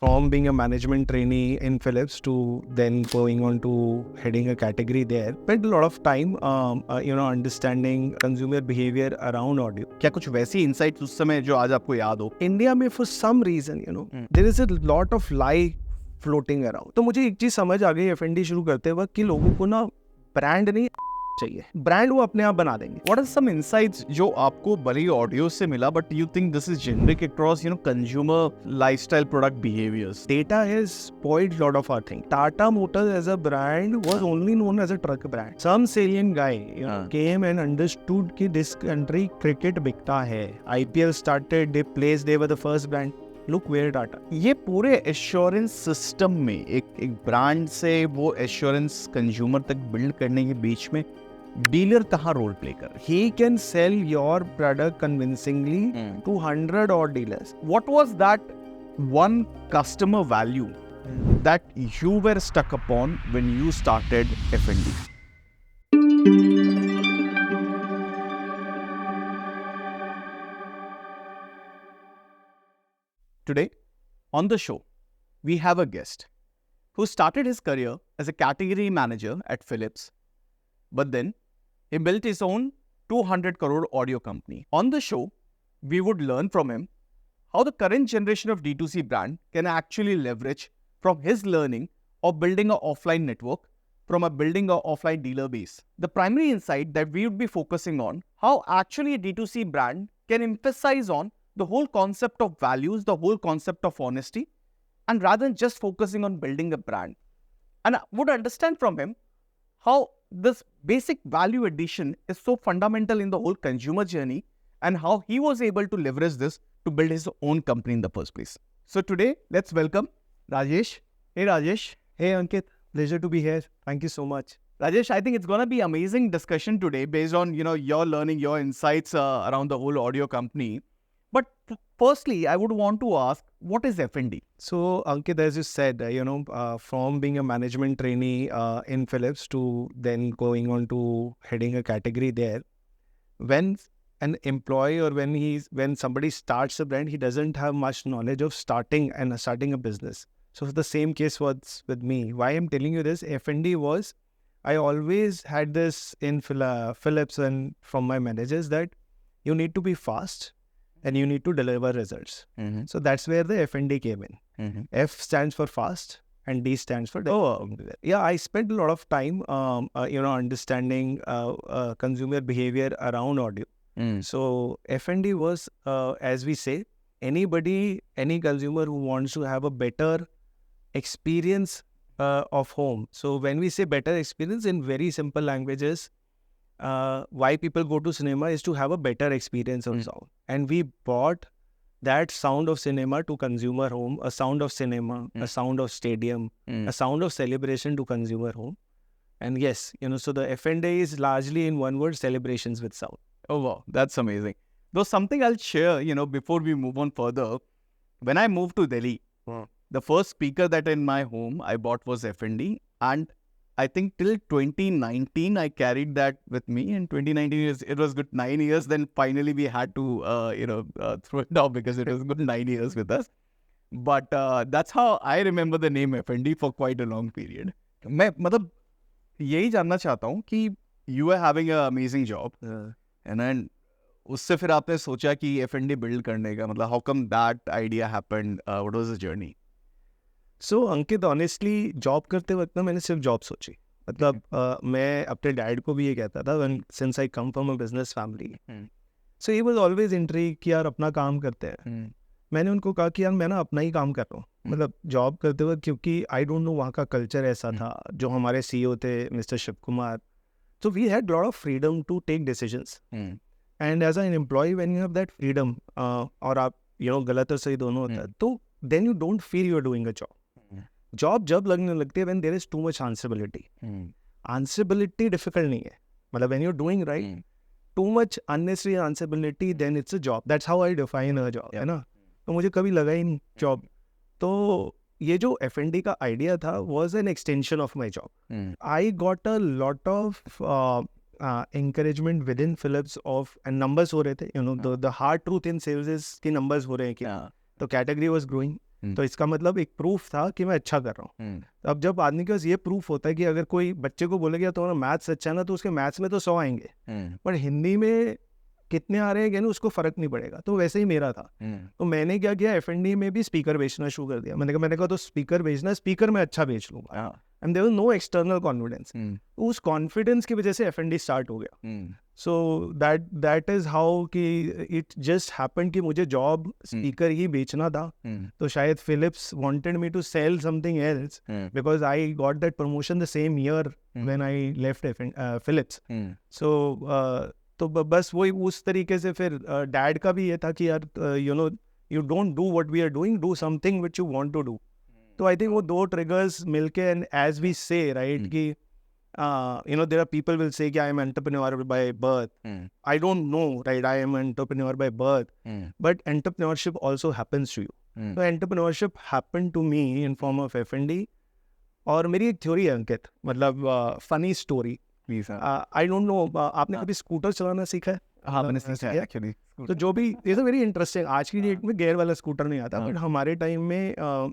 from being a management trainee in Philips to then going on to heading a category there, spent a lot of time, understanding consumer behavior around audio. क्या कुछ वैसी insights उस समय जो आज आपको याद हो? India में for some reason, there is a lot of lie floating around. तो मुझे एक चीज समझ आ गई F&D शुरू करते वक्त कि लोगों को ना ब्रांड नहीं चाहिए, ब्रांड वो अपने आप बना देंगे. What are some insights जो आपको भले ही ऑडियो से मिला, but you think this is generic across consumer lifestyle product behaviors? Data has spoiled a lot of our things. Tata Motors as a brand was only known as a truck brand. Some salient guy came and understood कि this country cricket बिकता है. IPL started, they were the first brand. Look where Tata. ये पूरे assurance system में एक brand से वो assurance consumer तक बिल्ड करने के बीच में डीलर कहाँ रोल प्ले कर रहा है? He can sell your product convincingly to 100 odd dealers. What was that one customer value that you were stuck upon when you started F&D? Today, on the show, we have a guest who started his career as a category manager at Philips, but then he built his own 200 crore audio company. On the show, we would learn from him how the current generation of D2C brand can actually leverage from his learning of building an offline network from a building an offline dealer base. The primary insight that we would be focusing on how actually a D2C brand can emphasize on the whole concept of values, the whole concept of honesty, and rather than just focusing on building a brand. And I would understand from him how this basic value addition is so fundamental in the whole consumer journey and how he was able to leverage this to build his own company in the first place. So today, let's welcome Rajesh. Hey Rajesh. Hey Ankit, pleasure to be here. Thank you so much. Rajesh, I think it's going to be amazing discussion today based on your learning, your insights around the whole audio company. But firstly, I would want to ask, what is F&D? So, Ankit, as you said, from being a management trainee in Philips to then going on to heading a category there, when an employee or when somebody starts a brand, he doesn't have much knowledge of starting a business. So, the same case was with me. Why I'm telling you this, F&D was, I always had this in Philips and from my managers that you need to be fast and you need to deliver results. So that's where the F&D came in. F stands for fast and D stands for deliver. Yeah, I spent a lot of time, understanding consumer behavior around audio. So F&D was, as we say, any consumer who wants to have a better experience of home. So when we say better experience in very simple languages, why people go to cinema is to have a better experience of sound. And we brought that sound of cinema to consumer home, a sound of cinema, a sound of stadium, a sound of celebration to consumer home. And yes, so the F&A is largely in one word, celebrations with sound. Oh wow, that's amazing. Though something I'll share, before we move on further, when I moved to Delhi, the first speaker that in my home I bought was F&D, and I think till 2019, I carried that with me. And 2019, it was good 9 years. Then finally, we had to, throw it out because it was good 9 years with us. But that's how I remember the name F&D for quite a long period. मैं मतलब यही जानना चाहता हूँ कि you are having an amazing job, and then उससे फिर आपने सोचा कि F&D build करने का मतलब how come that idea happened? What was the journey? So, Ankit honestly job करते वक्त ना मैंने सिर्फ जॉब सोची. मतलब मैं अपने डैड को भी ये कहता था when since I come from a business family, so he was always intrigue कि यार अपना काम करते हैं. मैंने उनको कहा कि यार मैं ना अपना ही काम कर रहा हूँ, मतलब जॉब करते वक्त, क्योंकि आई डोंट नो वहाँ का कल्चर ऐसा था. जो हमारे CEO थे mister Shiv Kumar, so we had a lot of freedom to take decisions. And as an employee, when you have that freedom, और आप गलत और सही दोनों होता है, तो then you don't feel you're doing a job. Job जब लगने लगती है when there is too much answerability. Answerability difficult नहीं है, मतलब when you're doing right, too much unnecessary answerability, then it's a job. That's how I define a job, है ना. तो मुझे कभी लगा ही नहीं जॉब. तो ये जो F&D का आइडिया था was an extension of my job. I got a lot of encouragement within Philips of, and numbers हो रहे थे, the hard truth in sales is कि numbers हो रहे हैं कि, तो category was growing. तो इसका मतलब एक प्रूफ था कि मैं अच्छा कर रहा हूँ। अब जब आदमी के पास ये प्रूफ होता है कि अगर कोई बच्चे को बोलेगा तुम्हारा मैथ्स अच्छा है ना, तो उसके मैथ्स में तो 100 आएंगे, पर हिंदी में कितने आ रहे हैं उसको फर्क नहीं पड़ेगा। तो वैसे ही मेरा था। तो मैंने क्या किया, F&D में भी स्पीकर बेचना शुरू कर दिया। मैंने कहा तो स्पीकर बेचना, स्पीकर में अच्छा बेच लूंगा, and there was no external confidence. उस कॉन्फिडेंस की वजह से F&D स्टार्ट हो गया। सो दैट इज हाउ कि इट जस्ट हैपेंड कि मुझे जॉब स्पीकर ही बेचना था। तो शायद Philips wanted me to sell something else because I got that promotion the same year when I left Philips. So तो बस वही उस तरीके से फिर डैड का भी ये था कि यार you don't do what we are doing, do something which you want to do. तो आई थिंक वो दो ट्रिगर्स मिलके, and as we say right कि there are people will say I am entrepreneur by birth. I don't know, right? I am entrepreneur by birth, but entrepreneurship also happens to you. So entrepreneurship happened to me in form of F&D. और मेरी एक theory है अंकित, मतलब funny story. I don't know, आपने कभी scooter चलाना सीखा है? हाँ, मैंने सीखा है एक्चुअली। तो जो भी इज अ वेरी इंटरेस्टिंग, आज की डेट में गेयर वाला स्कूटर नहीं आता, बट हमारे टाइम में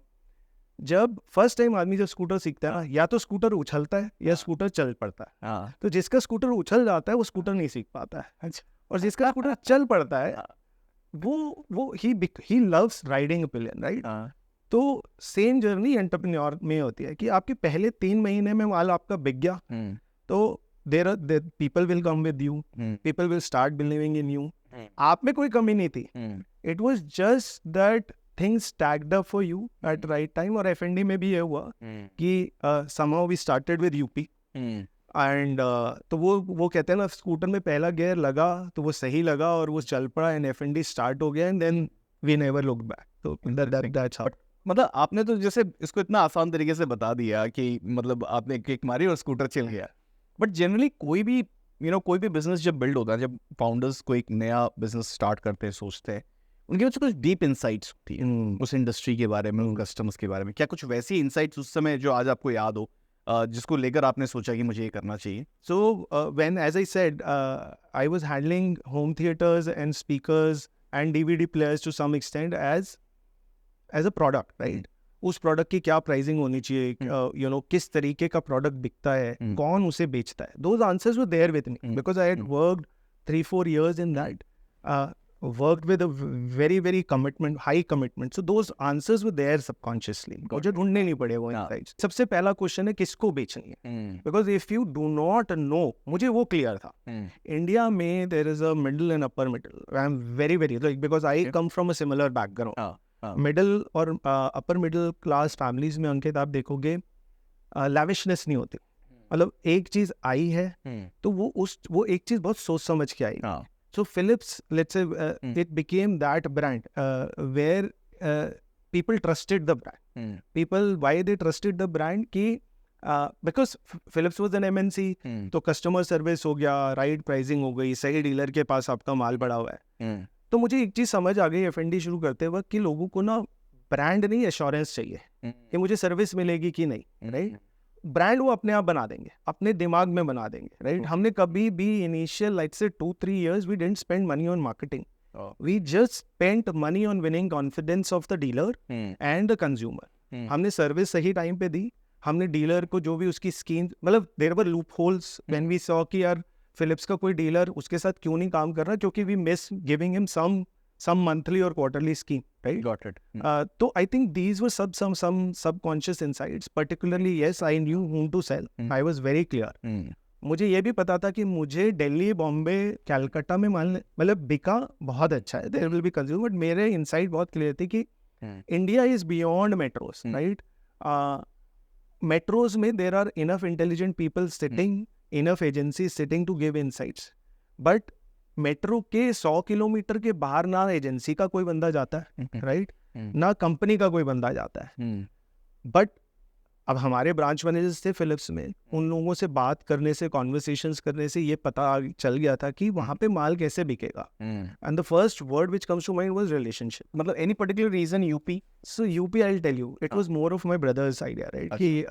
जब फर्स्ट टाइम आदमी जब स्कूटर सीखता है ना, या तो स्कूटर उछलता है या स्कूटर चल पड़ता है। तो जिसका स्कूटर उछल जाता है वो स्कूटर नहीं सीख पाता है, और जिसका स्कूटर चल पड़ता है वो he loves riding a pillion, right? तो सेम जर्नी एंटरप्रेन्योर में होती है कि आपके पहले 3 महीने में माल आपका बिक गया, तो there people will come with you, people will start believing in you. आप में कोई कमी नहीं थी, it was just that things stacked up for you at right time। और F&D में भी ये हुआ कि somehow we started with UP and तो वो कहते हैं ना, स्कूटर में पहला गियर लगा तो वो सही लगा और वो चल पड़ा, एंड F&D स्टार्ट हो गया, and then we never looked back। तो that's how। मतलब आपने तो जैसे इसको इतना आसान तरीके से बता दिया कि मतलब आपने किक मारी और स्कूटर चल गया, बट जनरली कोई भी कोई भी बिजनेस जब बिल्ड होता है, जब फाउंडर्स को एक नया बिजनेस स्टार्ट करते हैं, सोचते हैं, उनके पास कुछ डीप इंसाइट्स होती है उस इंडस्ट्री के बारे में, उन कस्टमर्स के बारे में। क्या कुछ वैसी इंसाइट्स उस समय जो आज आपको याद हो, जिसको लेकर आपने सोचा कि मुझे ये करना चाहिए? So when as I said I was handling home theatres and speakers and DVD players to some extent as a product, right? उस प्रोडक्ट की क्या प्राइसिंग होनी चाहिए, किस तरीके का प्रोडक्ट बिकता है, कौन उसे बेचता है, those answers were there with me because I had worked 3-4 years in that, worked with a very very high commitment, so those answers were there subconsciously, मुझे ढूंढने नहीं पड़े वो insights। सबसे पहला क्वेश्चन है किसको बेचनी है, because if you do not know, मुझे वो क्लियर था। इंडिया में there is a middle and upper middle, I am very like because I come from a similar background। Middle और अपर मिडिल क्लास फैमिलीज में अंकित आप देखोगे लैविशनेस नहीं होती, मतलब एक चीज आई है तो वो एक चीज बहुत सोच समझ के आई। So Philips, let's say, it became that brand where people trusted the brand. People, why they trusted the brand? Because Philips was an MNC, तो कस्टमर सर्विस हो गया, राइट प्राइसिंग हो गई, सही डीलर के पास आपका माल पड़ा हुआ है। तो मुझे एक चीज समझ आ गई F&D शुरू करते वक्त कि लोगों को ना ब्रांड नहीं, एश्योरेंस चाहिए कि मुझे सर्विस मिलेगी कि नहीं, राइट? ब्रांड वो अपने आप बना देंगे, अपने दिमाग में बना देंगे, राइट? हमने कभी भी इनिशियल लाइक से 2-3 years we didn't spend money on marketing, we just spent money on winning confidence of the dealer and the consumer. हमने सर्विस सही टाइम पे दी, हमने डीलर को जो भी उसकी स्कीम, मतलब there were loopholes when we saw कि यार फिलिप्स का कोई डीलर उसके साथ क्यों नहीं काम कर रहा, क्योंकि we miss giving him some monthly or quarterly scheme, right? Got it. So I think these were some subconscious insights. Particularly, yes, I knew whom to sell. I was very clear. मुझे ये भी पता था कि मुझे दिल्ली, बॉम्बे, कलकत्ता में माल मतलब बिका बहुत अच्छा है, there will be consumer, but मेरे insight बहुत क्लियर थी कि India is beyond metros, right? Metros में there are enough intelligent people sitting, enough agencies sitting to give insights, but metro के 100 किलोमीटर के बाहर ना एजेंसी का कोई बंदा जाता है, राइट? ना कंपनी का कोई बंदा जाता है। बट अब हमारे ब्रांच मैनेजर्स थे फिलिप्स में, उन लोगों से बात करने से, कॉन्वर्सेशंस करने से ये पता चल गया था कि वहाँ पे माल कैसे बिकेगा। And the first word which comes to mind was relationship. मतलब any particular reason UP? So UP I will tell you, it was more of my brother's idea, right? कि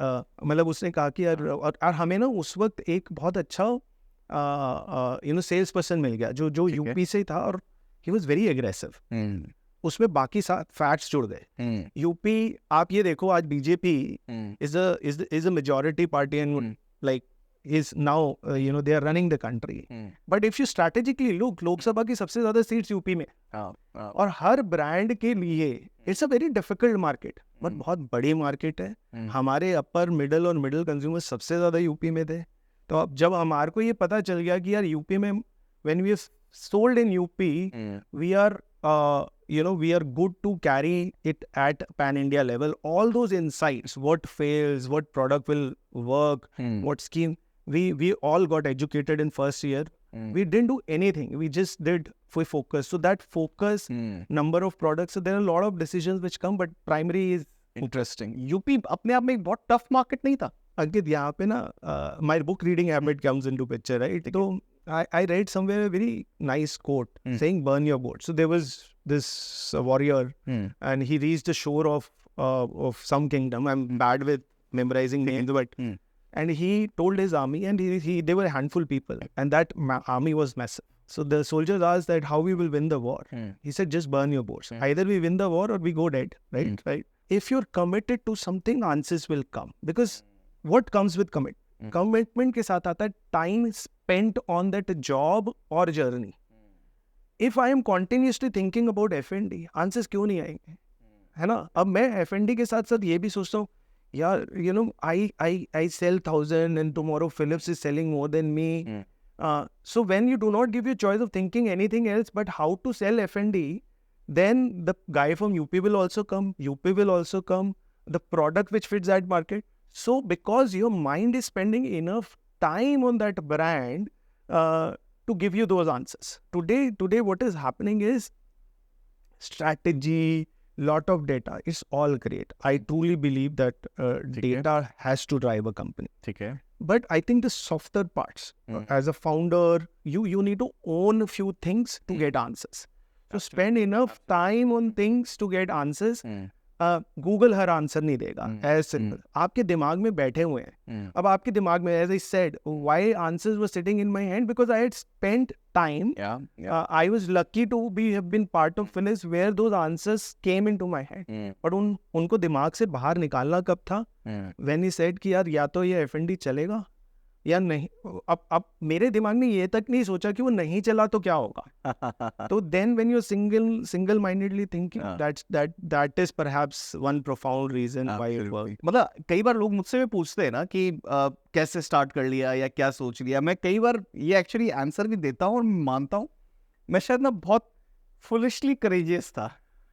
मतलब उसने कहा कि यार, और हमें ना उस वक्त एक बहुत अच्छा सेल्स पर्सन मिल गया जो यूपी से था, और ही वाज वेरी एग्रेसिव। उसमें बाकी फैक्ट्स जुड़ गए। यूपी, आप ये देखो, आज BJP is a majority party and like is now they are running the country. But if you strategically look, Lok Sabha की सबसे ज्यादा सीट्स यूपी में, और हर ब्रांड के लिए it's a very difficult market, but बहुत बड़ी मार्केट है। हमारे अपर मिडिल और मिडिल कंज्यूमर सबसे ज्यादा यूपी में थे। तो अब जब हमारे को ये पता चल गया कि यार यूपी में when we sold in UP, we are good to carry it at pan India level. All those insights, what fails, what product will work, what scheme, we all got educated in first year. We didn't do anything, we just did focus. So that focus, number of products, so there are a lot of decisions which come, but primary is interesting. UP अपने आप में एक बहुत tough market नहीं था अंकित। यहाँ पे ना my book reading habit comes into picture, right? तो I read somewhere a very nice quote saying burn your boat. So there was this warrior and he reached the shore of some kingdom. I'm bad with memorizing names, but and he told his army, and they were a handful of people, and that army was massive. So the soldiers asked that how we will win the war. He said just burn your boats. Either we win the war or we go dead, right? Right. If you're committed to something, answers will come, because what comes with commitment के साथ आता है time spent on that job or journey. If I am continuously thinking about F&D, answers क्यों नहीं आएंगे, है ना? अब मैं F&D के साथ साथ ये भी सोचता हूँ, यार I sell 1,000 and tomorrow Philips is selling more than me. So when you do not give you choice of thinking anything else but how to sell F&D, then the guy from UP will also come, the product which fits that market. So because your mind is spending enough time on that brand to give you those answers. Today what is happening is strategy, lot of data, it's all great. I truly believe that data has to drive a company. Okay. But I think the softer parts, as a founder, you need to own a few things to get answers. So spend enough time on things to get answers. Google her answer नहीं देगा, as simple. आपके दिमाग में बैठे हुए हैं। अब आपके दिमाग में, as I said, why answers were sitting in my hand, because I had spent time, I was lucky to have been part of finish where those answers came into my head. But उनको दिमाग से बाहर निकालना कब था, when he said कि यार या तो ये एफ&डी चलेगा या नहीं। अब मेरे दिमाग ने ये तक नहीं सोचा कि वो नहीं चला तो क्या होगा। तो then when you single mindedly thinking, that is perhaps one profound reason why it work. मतलब कई बार लोग मुझसे भी पूछते हैं ना कि कैसे स्टार्ट कर लिया या क्या सोच लिया। मैं कई बार ये एक्चुअली आंसर भी देता हूँ और मानता हूँ मैं शायद ना बहुत फुलिशली करेजियस था।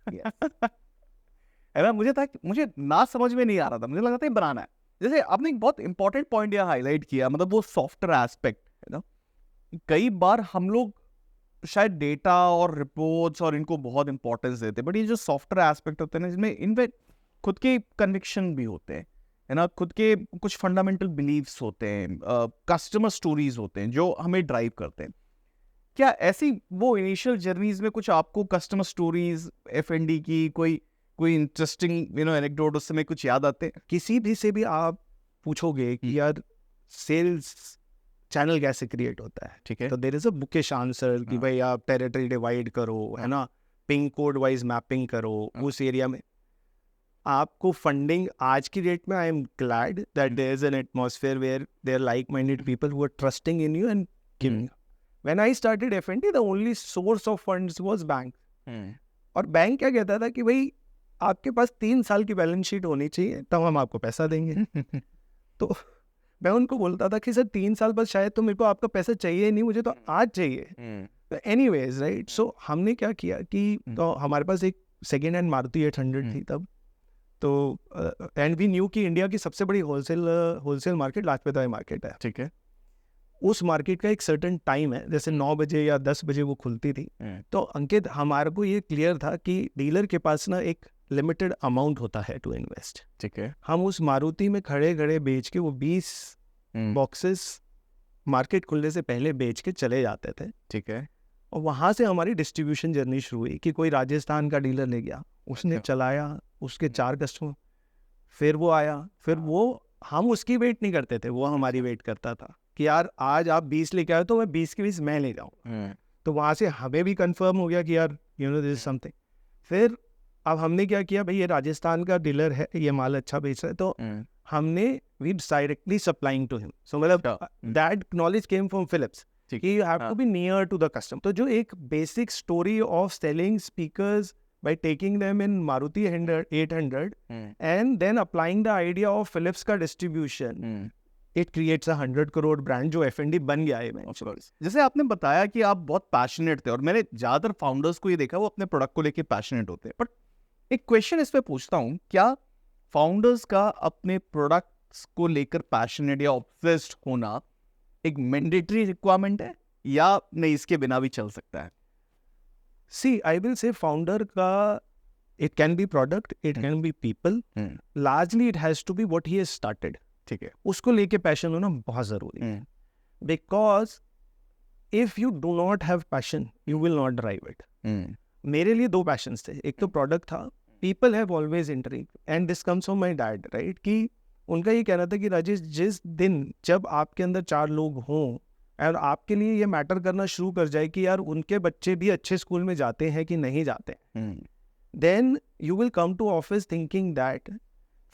है ना, मुझे ना समझ में नहीं आ रहा था, मुझे लगा था बनाना है। जैसे आपने एक बहुत इंपॉर्टेंट पॉइंट यहाँ हाईलाइट किया, मतलब वो सॉफ्टवेयर एस्पेक्ट है ना। कई बार हम लोग शायद डेटा और रिपोर्ट्स और इनको बहुत इंपॉर्टेंस देते हैं, बट ये जो सॉफ्टवेयर एस्पेक्ट होते हैं ना, इसमें इनमें खुद के कन्विक्शन भी होते हैं, है ना, खुद के कुछ फंडामेंटल बिलीव्स होते हैं, कस्टमर स्टोरीज होते हैं जो हमें ड्राइव करते हैं। क्या ऐसी वो इनिशियल जर्नीज में कुछ आपको कस्टमर स्टोरीज F&D की कोई इंटरेस्टिंग एनेक्डोट उस समय कुछ याद आते हैं? किसी भी से भी आप पूछोगे कि यार सेल्स चैनल कैसे क्रिएट होता है, ठीक है, तो there is a bookish answer कि भाई आप टेरिटरी डिवाइड करो, है ना, पिन कोड वाइज मैपिंग करो उस एरिया में। आपको फंडिंग आज की डेट में, I am glad that there is an atmosphere where there like minded people who are trusting in you and giving. When I started F&D, the only source of funds was bank. और bank क्या कहता था कि भाई आपके पास 3 साल की balance sheet होनी चाहिए तब हम आपको पैसा देंगे। तो मैं उनको बोलता था कि सर 3 साल बाद शायद तो मेरे को आपका पैसा चाहिए नहीं, मुझे तो आज चाहिए। तो एनीवेज, राइट, सो हमने क्या किया कि तो हमारे पास एक सेकेंड हैंड मारुति 800 थी तब, तो एंड वी न्यू कि इंडिया की सबसे बड़ी wholesale market Lajpat Rai market है, ठीक है। उस मार्केट का एक सर्टेन टाइम है, जैसे 9 बजे या 10 बजे वो खुलती थी। तो अंकित, हमारे को ये क्लियर था कि डीलर के पास ना एक लिमिटेड अमाउंट होता है टू इन्वेस्ट, ठीक है। हम उस मारुति में खड़े बेच के वो 20 बॉक्सेस मार्केट खुलने से पहले बेच के चले जाते थे, ठीक है। और वहाँ से हमारी डिस्ट्रीब्यूशन जर्नी शुरू हुई कि कोई राजस्थान का डीलर ले गया, उसने चलाया, उसके 4 कस्टमर, फिर वो आया, फिर वो, हम उसकी वेट नहीं करते थे, वो हमारी वेट करता था कि यार आज आप 20 लेके आए तो मैं 20 के 20 मैं ले जाऊँ। तो वहाँ से हमें भी कंफर्म हो गया कि यार दिस इज समथिंग। फिर अब हमने क्या किया, भाई ये राजस्थान का डीलर है, ये माल अच्छा बेच रहा है, तो हमने we directly supplying to him. So मतलब that knowledge came from Philips कि you have to be near to the customer. तो जो एक basic story of selling speakers by taking them in Maruti 800 and then applying the idea of Philips का distribution, it creates a 100 crore brand जो F&D बन गया है eventually. जैसे आपने बताया कि आप बहुत पैशनेट थे, और मैंने ज़्यादातर फाउंडर्स को ये देखा वो अपने प्रोडक्ट को लेके पैशनेट होते हैं. बट एक क्वेश्चन इस पे पूछता हूँ, क्या फाउंडर्स का अपने प्रोडक्ट्स को लेकर पैशनेट या ऑब्सेस्ड होना एक मैंडेटरी रिक्वायरमेंट है, या नहीं इसके बिना भी चल सकता है? See, I will say founder का it can be product, it can be people. Largely it has to be what he has started. ठीक है, उसको लेके पैशन होना बहुत ज़रूरी है. Because if you do not have passion, you will not drive it. मेरे लिए 2 passions थे. एक तो product था. People have always intrigued. And this comes from my dad, right? कि उनका ये कहना था कि राजेश, जिस दिन जब आपके अंदर 4 लोग हों और आपके लिए ये मैटर करना शुरू कर जाए कि यार उनके बच्चे भी अच्छे स्कूल में जाते हैं कि नहीं जाते हैं, then you will come to office thinking that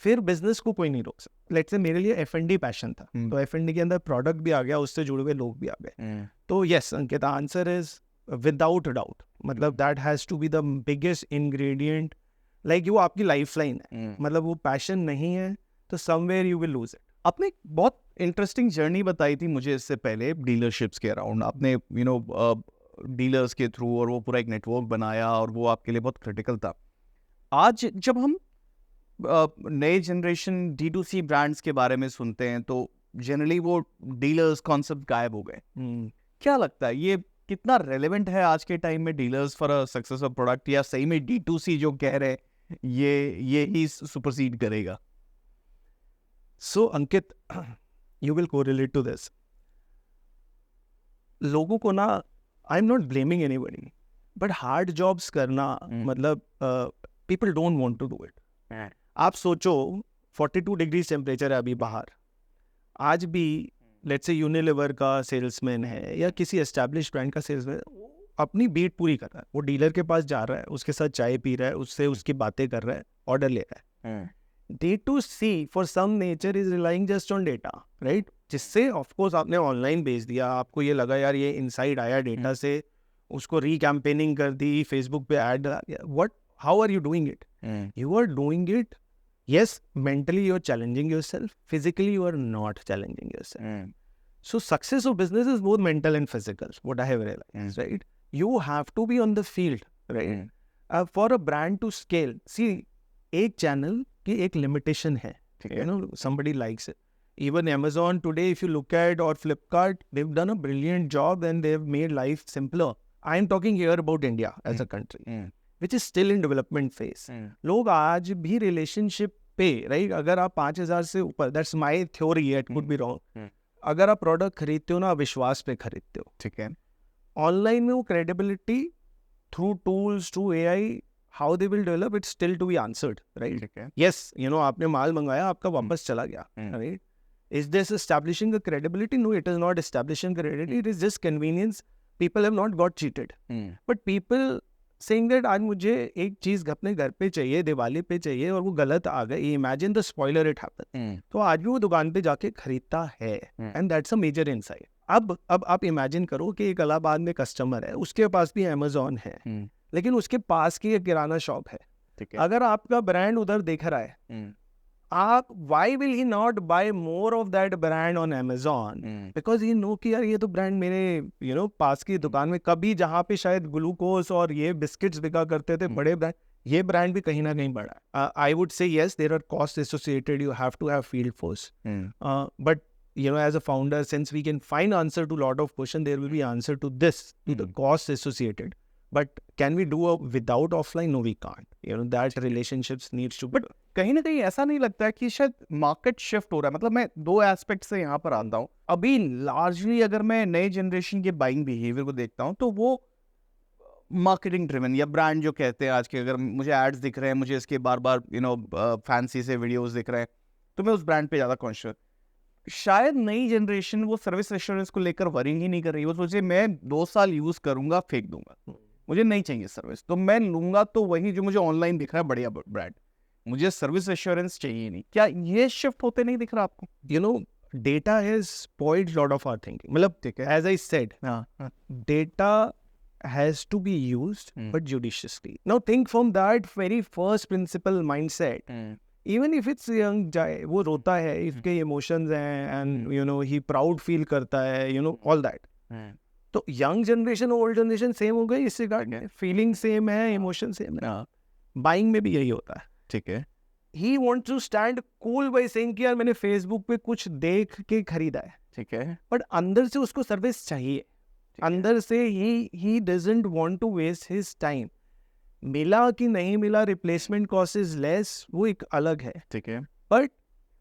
फिर बिजनेस को कोई नहीं रोक सकता. लेट्स से मेरे लिए F&D पैशन था, तो F&D के अंदर प्रोडक्ट भी आ गया, उससे जुड़े हुए लोग भी आ गए. तो yes Ankit, answer is without doubt. मतलब that has to be the biggest ingredient. Like वो आपकी लाइफ लाइन है. मतलब वो पैशन नहीं है तो somewhere you will lose it. आपने एक बहुत इंटरेस्टिंग जर्नी बताई थी मुझे इससे पहले डीलरशिप्स के अराउंड. आपने डीलर्स के थ्रू और वो पूरा एक नेटवर्क बनाया, और वो आपके लिए बहुत क्रिटिकल था. आज जब हम नए जनरेशन D2C ब्रांड्स के बारे में सुनते हैं तो जनरली वो डीलर्स कॉन्सेप्ट गायब हो गए. क्या लगता है ये कितना रेलेवेंट है आज के टाइम में dealers for a success of product, या सही में D2C जो कह रहे हैं ये ही सुपरसीड करेगा? So Ankit, you will correlate to this. लोगों को ना, I'm not blaming anybody, but hard jobs करना मतलब people don't want to do it. आप सोचो 42 डिग्री टेम्परेचर है अभी बाहर. आज भी लेट्स से यूनिलीवर का सेल्समैन है या किसी एस्टैब्लिश ब्रांड का सेल्समैन, अपनी बीट पूरी कर रहा है. वो डीलर के पास जा रहा है, उसके साथ चाय पी रहा है, उससे उसकी बातें कर रहा है, ऑर्डर ले रहा है. D2C for some nature is relying just on data, right? जिससे ऑफ कोर्स आपने ऑनलाइन भेज दिया, आपको ये लगा यार ये इनसाइड आया डेटा से, उसको रीकैम्पेनिंग कर दी, फेसबुक पे ad, what, how are you doing it? You are doing it, yes, mentally you are challenging yourself, physically you are not challenging yourself. So success of business is both mental and physical, what I have realized, right? You have to be on the field, right? For a brand to scale, see, एक channel की एक limitation है, you know, somebody likes it. Even Amazon today, if you look at, or Flipkart, they've done a brilliant job and they've made life simpler. I am talking here about India as a country, which is still in development phase. लोग आज भी relationship पे, right? अगर आप 5,000 से ऊपर, that's my theory, it could be wrong. अगर आप प्रोडक्ट खरीदते हो ना, विश्वास पे खरीदते हो, ठीक है. ऑनलाइन में वो credibility through tools, through AI, how they will develop, it's still to be answered, right? ठीक है. यस, यू नो, आपने माल मंगाया, आपका वापस चला गया, right? Is this establishing the credibility? No, it is not establishing credibility, it is just convenience. People have not got cheated, but people saying that आज मुझे एक चीज अपने घर पे चाहिए, दिवाली पे चाहिए, और वो गलत आ गई, imagine the spoiler it happened. तो आज भी वो दुकान पे जाके खरीदता है, and that's a major insight. अब आप इमेजिन करो कि एक इलाहाबाद में कस्टमर है, उसके पास भी Amazon है, लेकिन उसके पास की एक किराना शॉप है. अगर आपका ब्रांड उधर दिख रहा है, आप why will he not buy more of that brand on Amazon? Because he know कि यार ये तो ब्रांड मेरे यू नो पास की दुकान में, कभी जहाँ पे शायद ग्लूकोज और ये बिस्किट्स बिका करते थे बड़े ब्रांड, ये ब्रांड भी कहीं ना कहीं बढ़ा है. I would say yes, there are cost associated, you have to have field force, but you know, as a founder, since we can find answer to lot of question, there will be answer to this, to the costs associated. But can we do without offline? No, we can't. You know, that relationships needs to. But कहीं ना कहीं ऐसा नहीं लगता है कि शायद market shift हो रहा है? मतलब मैं 2 एस्पेक्ट से यहाँ पर आता हूँ. अभी लार्जली अगर मैं नए जनरेशन के बाइंग बिहेवियर को देखता हूँ तो वो मार्केटिंग ड्रिवन, या ब्रांड जो कहते हैं आज के, अगर मुझे एड्स दिख रहे हैं, मुझे इसके बार बार यू नो फैंसी से वीडियोस दिख रहे हैं, तो मैं उस ब्रांड पे ज़्यादा कॉन्शियस. शायद नई जनरेशन वो सर्विस एश्योरेंस को लेकर वरी ही नहीं कर रही. वो सोचे मैं 2 साल यूज करूंगा, फेंक दूंगा. मुझे नहीं चाहिए सर्विस, तो मैं लूंगा तो वही जो मुझे ऑनलाइन दिख रहा है बढ़िया ब्रांड, मुझे सर्विस एश्योरेंस चाहिए नहीं। क्या ये शिफ्ट होते नहीं दिख रहा आपको? You know, data has spoiled lot of our thinking. मतलब ठीक है। as I said, हाँ data has to be used Hmm. but judiciously. Now think from that very first principle mindset. Even if it's young guy, वो रोता है, इसके emotions हैं, and you know he proud feel करता है, you know all that. तो young generation और old generation same हो गई इस regard में, feeling same है, emotion same है. Buying में भी यही होता है. ठीक है। He wants to stand cool by saying कि यार मैंने Facebook पे कुछ देख के खरीदा है, ठीक है। बट अंदर से उसको सर्विस चाहिए, अंदर से he doesn't want to waste his time. मिला कि नहीं मिला, रिप्लेसमेंट कॉस्ट इज लेस, वो एक अलग है. ठीक है। But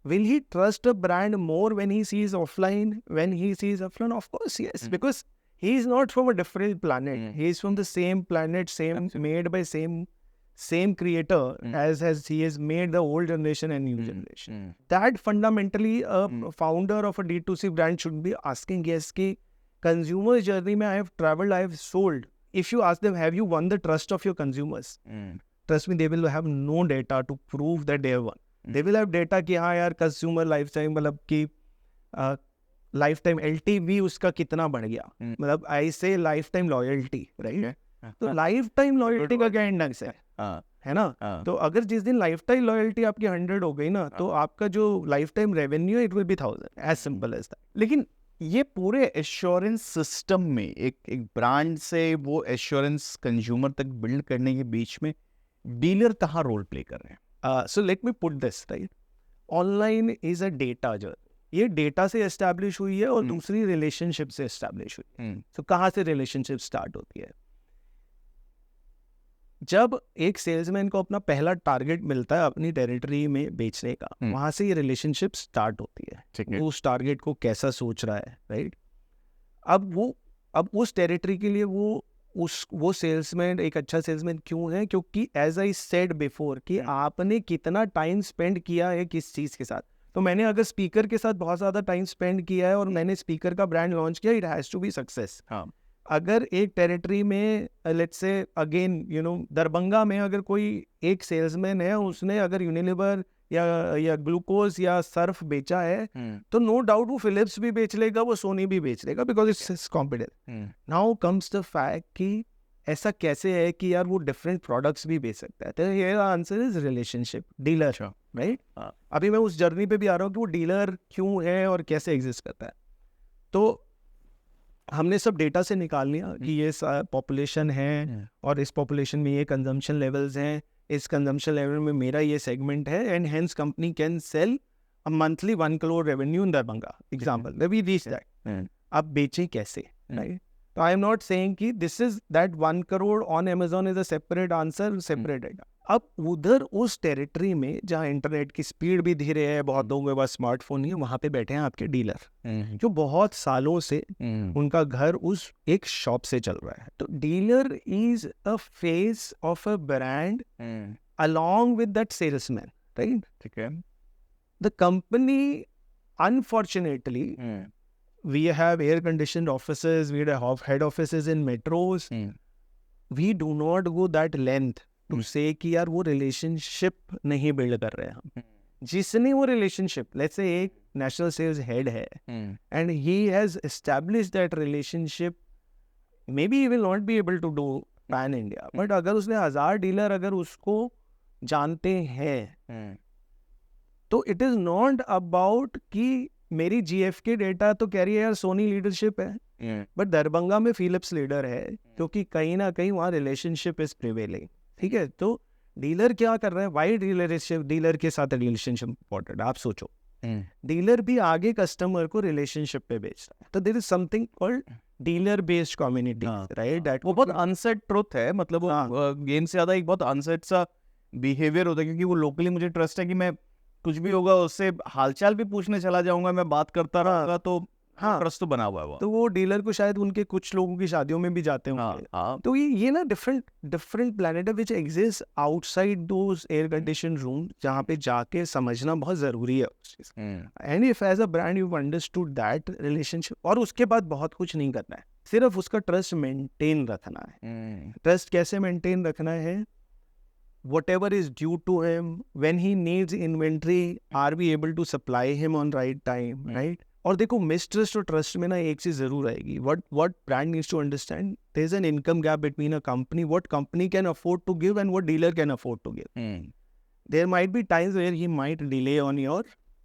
will he trust a brand more when he sees offline, when he sees offline? Of course yes, because he is not from a different planet. He is from the same planet, same made by same creator as he has made the old generation and new generation. That fundamentally a founder of a D2C brand should be asking, yes, कि consumer journey में I have traveled, I have sold. If you ask them, have you won the trust of your consumers? Trust me, they will have no data to prove that they have won. They will have data कि हाँ यार consumer lifetime मतलब कि lifetime LTV उसका कितना बढ़ गया, मतलब I say lifetime loyalty, right? तो lifetime loyalty का क्या इंडेक्स है ना? तो अगर जिस दिन lifetime loyalty आपकी 100 हो गई ना, तो आपका जो lifetime revenue it will be 1000, as simple as that. लेकिन ये पूरे एश्योरेंस सिस्टम में एक ब्रांड से वो एश्योरेंस कंज्यूमर तक बिल्ड करने के बीच में डीलर कहाँ रोल प्ले कर रहे हैं? So let me put this right. Online is a data journey. ये डेटा से एस्टैब्लिश हुई है और दूसरी रिलेशनशिप से एस्टैब्लिश हुई है. तो कहाँ से रिलेशनशिप स्टार्ट होती है? जब एक सेल्समैन को अपना पहला टारगेट मिलता है अपनी टेरिटरी में बेचने का, वहां से ये रिलेशनशिप स्टार्ट होती है. वो उस टारगेट को कैसा सोच रहा है, राइट? अब उस टेरिटरी के लिए वो सेल्समैन एक अच्छा सेल्समैन क्यों है? क्योंकि एज आई सेड बिफोर कि आपने कितना टाइम स्पेंड किया है किस चीज़ के साथ. तो मैंने अगर स्पीकर के साथ बहुत ज़्यादा टाइम स्पेंड किया है और मैंने स्पीकर का ब्रांड लॉन्च किया, it has to be success. अगर एक टेरिटरी में let's say again you no Darbhanga में अगर कोई एक सेल्समैन है, उसने अगर यूनिलीवर या ग्लूकोज या सर्फ बेचा है, तो नो डाउट वो फिलिप्स भी बेच लेगा, वो सोनी भी बेच लेगा, because it's competitive. Now comes the fact कि ऐसा कैसे है कि यार वो डिफरेंट प्रोडक्ट्स भी बेच सकता है. तो ये answer is relationship, dealer, right? अभी मैं उस जर्नी पे भी आ रहा हूँ कि वो डीलर क्यों है और कैसे एग्जिस्ट करता है. तो हमने सब डेटा से निकाल लिया कि ये पॉपुलेशन है और इस पॉपुलेशन में ये कंजम्पशन लेवल्स हैं, इस कंजम्पशन लेवल में मेरा ये सेगमेंट है, and hence company can sell a monthly 1 crore revenue in Darbhanga example. We reach that. अब बेचें कैसे, राइट? तो आई एम नॉट सेइंग कि this is that 1 crore on Amazon is a separate answer, separate data. अब उधर उस टेरिटरी में जहाँ इंटरनेट की स्पीड भी धीरे है, बहुत लोगों के पास स्मार्टफोन नहीं है, वहाँ पे बैठे हैं आपके डीलर जो बहुत सालों से उनका घर उस एक शॉप से चल रहा है. तो dealer is a face of a brand along with that salesman, right? ठीक है. The company, unfortunately, we have air-conditioned offices, we have head offices in metros. We do not go that length to say कि यार वो relationship नहीं build कर रहे हैं हम. जिसने वो relationship, let's say एक national sales head है, and he has established that relationship, maybe he will not be able to do pan India, but अगर उसने 1000 डीलर अगर उसको जानते हैं, तो इट इज नॉट अबाउट कि मेरी GFK डेटा तो कह रही है यार सोनी लीडरशिप है, बट दरभंगा में फिलिप्स लीडर है, क्योंकि कहीं ना कहीं वहाँ रिलेशनशिप इज प्रिवेलिंग. ठीक है, तो डीलर क्या कर रहा है? वाई डीलर के साथ रिलेशनशिप इंपॉर्टेंट. आप सोचो, डीलर भी आगे कस्टमर को रिलेशनशिप पे बेचता है. तो there is something called dealer based community, right? That वो बहुत अनसेट ट्रुथ है, मतलब वो गेम से ज्यादा एक बहुत अनसेट सा बिहेवियर होता है, क्योंकि वो लोकली मुझे ट्रस्ट है कि मैं कुछ भी होगा उससे हालचाल भी पूछने चला जाऊंगा, मैं बात करता रहूंगा, तो हाँ, ट्रस्ट तो बना हुआ है वो। तो वो डीलर को शायद उनके कुछ लोगों की शादियों में भी जाते होंगे। हाँ, तो ये ना डिफरेंट प्लैनेट है which exist outside those air condition room, जहाँ पे जाके समझना बहुत ज़रूरी है उस चीज़। And if as a brand you understood that relationship, और उसके बाद बहुत कुछ नहीं करना है, सिर्फ उसका ट्रस्ट मेंटेन रखना है। ट्रस्ट कैसे मेंटेन रखना है? whatever is due to him, when he needs inventory, are we able to supply him on right time, right? और देखो, मिसट्रस्ट और ट्रस्ट में ना एक चीज जरूर आएगी. what brand needs to understand, there is an income gap between a company, what company can afford to give and what dealer can afford to give. There might be times where he might delay on your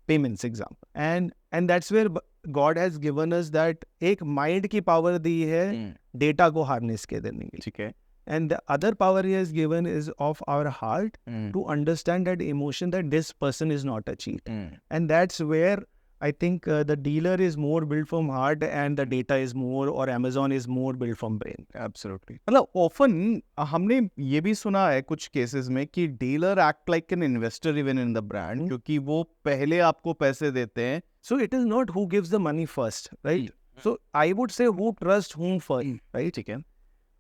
payments, example, and that's where God has given us that एक mind की power दी है data को harness के देने के लिए. ठीक है. And the other power he has given is of our heart to understand that emotion that this person is not a cheat. And that's where I think the dealer is more built from heart and the data is more, or Amazon is more built from brain. Absolutely. मतलब often हमने ये भी सुना है कुछ cases में कि dealer act like an investor even in the brand, क्योंकि वो पहले आपको पैसे देते हैं. So it is not who gives the money first, right? So I would say who trusts whom first, right? ठीक है.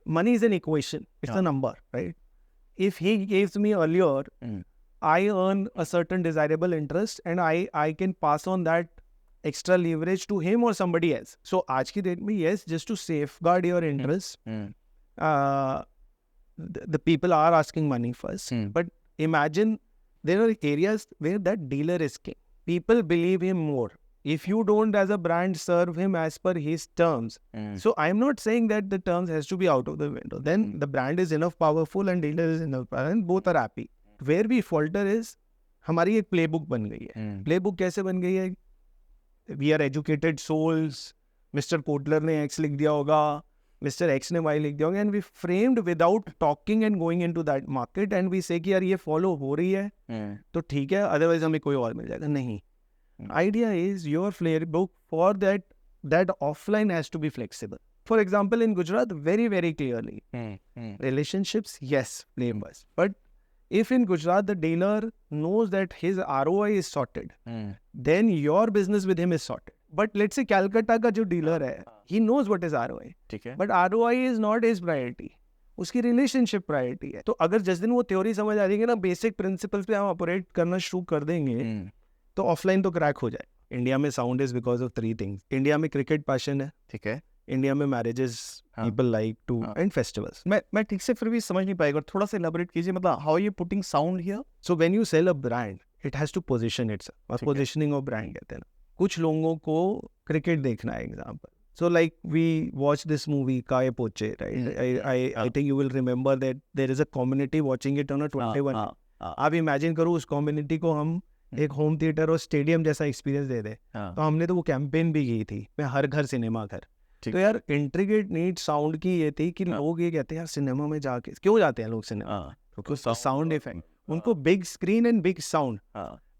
Money is an equation. It's a number, right? If he gives me earlier, I earn a certain desirable interest and I can pass on that extra leverage to him or somebody else. So आज की date में, yes, just to safeguard your interests, the people are asking money first. But imagine there are areas where that dealer is king. People believe him more. If you don't as a brand serve him as per his terms, so I'm not saying that the terms has to be out of the window. Then the brand is enough powerful and dealer is enough powerful and both are happy. Where we falter is, हमारी एक playbook बन गई है. Playbook कैसे बन गई है? We are educated souls. Mr. Kotler ने X लिख दिया होगा, Mr. X ने Y लिख दिया होगा, and we framed without talking and going into that market and we say कि यार ये follow हो रही है तो ठीक है, otherwise हमें कोई और मिल जाएगा. नहीं. Idea is your playbook for that offline has to be flexible. For example, in Gujarat, very, very clearly, relationships, yes, neighbors. But if in Gujarat the dealer knows that his ROI is sorted, then your business with him is sorted. But let's say Calcutta का जो dealer है, he knows what is ROI. ठीक है. But ROI is not his priority. उसकी relationship priority है. तो अगर जिस दिन वो थ्योरी समझ आ जाएगी ना, बेसिक प्रिंसिपल्स पे हम ऑपरेट करना शुरू कर देंगे, तो ऑफलाइन तो क्रैक हो जाए. इंडिया में sound is because of 3 things. India में क्रिकेट पैशन है. ठीक है. इंडिया में marriages people like to, and festivals. मैं ठीक से फिर भी समझ नहीं पाएगा, थोड़ा सा एलाबोरेट कीजिए. मतलब how are you putting sound here? So when you sell a brand, it has to position itself. और पोजीशनिंग ऑफ ब्रांड कहते हैं ना. कुछ लोगों को क्रिकेट देखना है, example. So like we watch this movie Kaye Poche, right? I think you will remember that there is a community watching it on a 21. आप इमेजिन करो उस कम्युनिटी को हम एक होम थिएटर और स्टेडियम जैसा एक्सपीरियंस दे दे. तो हमने तो वो कैंपेन भी की थी, मैं हर घर सिनेमा घर. तो यार इंट्रीगेट नीड साउंड की ये थी कि लोग ये कहते हैं यार सिनेमा में जाके क्यों जाते हैं लोग सिनेमा? क्योंकि साउंड इफेक्ट. उनको big screen and big sound.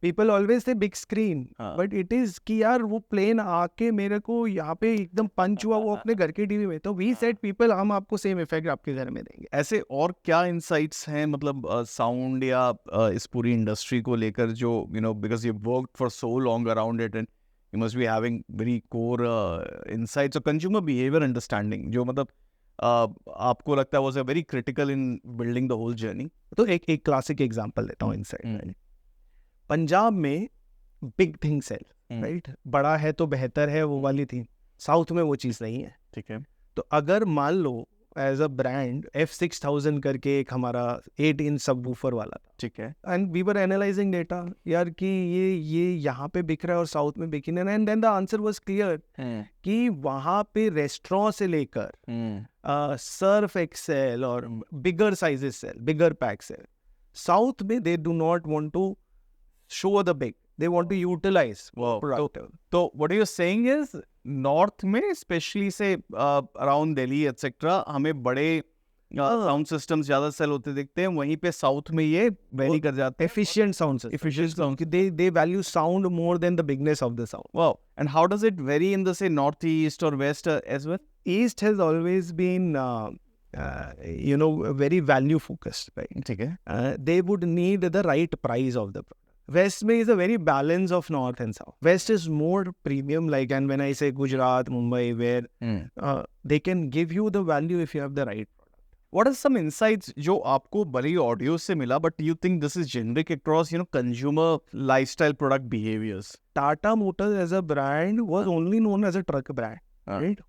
People always say big screen, but it is कि यार वो प्लेन आके मेरे को यहाँ पे एकदम पंच हुआ वो अपने घर के टीवी में. तो we said people, हम आपको सेम इफेक्ट आपके घर में देंगे. ऐसे और क्या इनसाइट्स हैं मतलब साउंड या इस पूरी इंडस्ट्री को लेकर, जो you know because you worked for so long around it and you must be having very core insights और कंज्यूमर बिहेवियर अंडरस्टैंडिंग, जो मतलब आपको लगता है was a very critical in building the whole journey. तो एक क्लासिक एग्जांपल देता हूँ इनसाइट. पंजाब में बिग थिंग सेल, राइट? बड़ा है तो बेहतर है, वो वाली थी. साउथ में वो चीज़ नहीं है. ठीक है. तो अगर मान लो एज अ ब्रांड F6000 करके एक हमारा 8-inch सबवूफर वाला था. ठीक है. And we were analysing data यार कि ये यहाँ पे बिक रहा है और साउथ में बिक नहीं. And then the answer was clear कि वहाँ पे रेस्टोरेंट से लेकर सर्फ एक्सेल और bigger sizes sell, bigger pack sell. South में they do not want to show the big, they want to utilize product. So what you're saying is north में especially से around Delhi etc हमें बड़े sound systems ज्यादा cell होते दिखते हैं, वहीं पे साउथ में ये वैली कर जाते हैं. efficient sound system. They value sound more than the bigness of the sound. Wow. And how does it vary in the say northeast or west as well? East has always been very value focused, right? ठीक है. They would need the right price of the product. West में is a very balance of North and South. West is more premium, like, and when I say Gujarat, Mumbai, where they can give you the value if you have the right product. What are some insights जो आपको बड़ी audio से मिला, but you think this is generic across, consumer lifestyle product behaviors? Tata Motors as a brand was only known as a truck brand, right?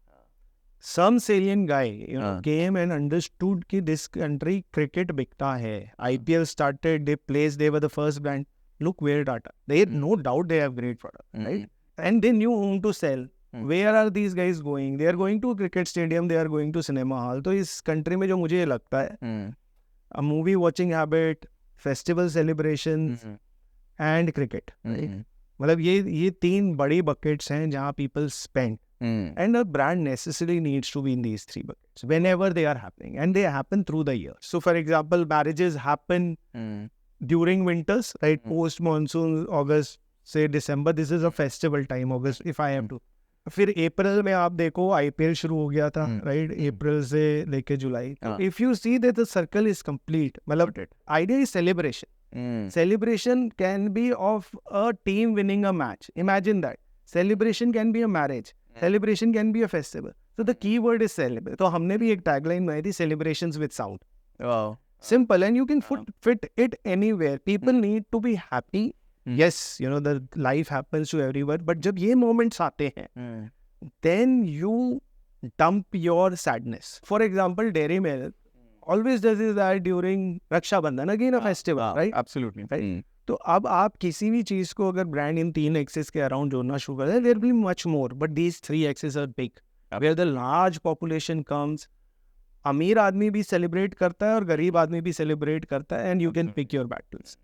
Some salient guy, came and understood कि this country cricket बिकता है. IPL started, they were the first brand. Look where Tata. No doubt they have great product, right? And they knew whom to sell. Where are these guys going? They are going to cricket stadium, they are going to cinema hall. तो इस country में जो मुझे ये लगता है, a movie watching habit, festival celebrations, and cricket. Right? मतलब ये तीन बड़ी buckets हैं जहाँ people spend. And a brand necessarily needs to be in these three buckets whenever they are happening, and they happen through the year. So, for example, marriages happen during winters, right? Post monsoon, August, say December. This is a festival time, August, if I have to. फिर अप्रैल में आप देखो IPL शुरू हो गया था, right? अप्रैल से लेके जुलाई. If you see that the circle is complete, मतलब idea is celebration. Celebration can be of a team winning a match. Imagine that. Celebration can be a marriage. Celebration can be a festival. So the key word is celebrate. तो हमने भी एक tagline बनाई थी, celebrations with sound. Wow. Simple, and you can fit it anywhere. People need to be happy. Yes, the life happens to everyone. But जब ये moments आते हैं, then you dump your sadness. For example, Dairy Milk always does that during Raksha Bandhan, again a festival, right? Absolutely. Right? तो अब आप किसी भी चीज को अगर ब्रांड इन 3 एक्सेस के अराउंड जोड़ना शुरू कर दें, there will be much more, but these 3 axes are big where the large population comes. अमीर आदमी भी सेलिब्रेट करता है और गरीब आदमी भी सेलिब्रेट करता है, and you can pick your battles.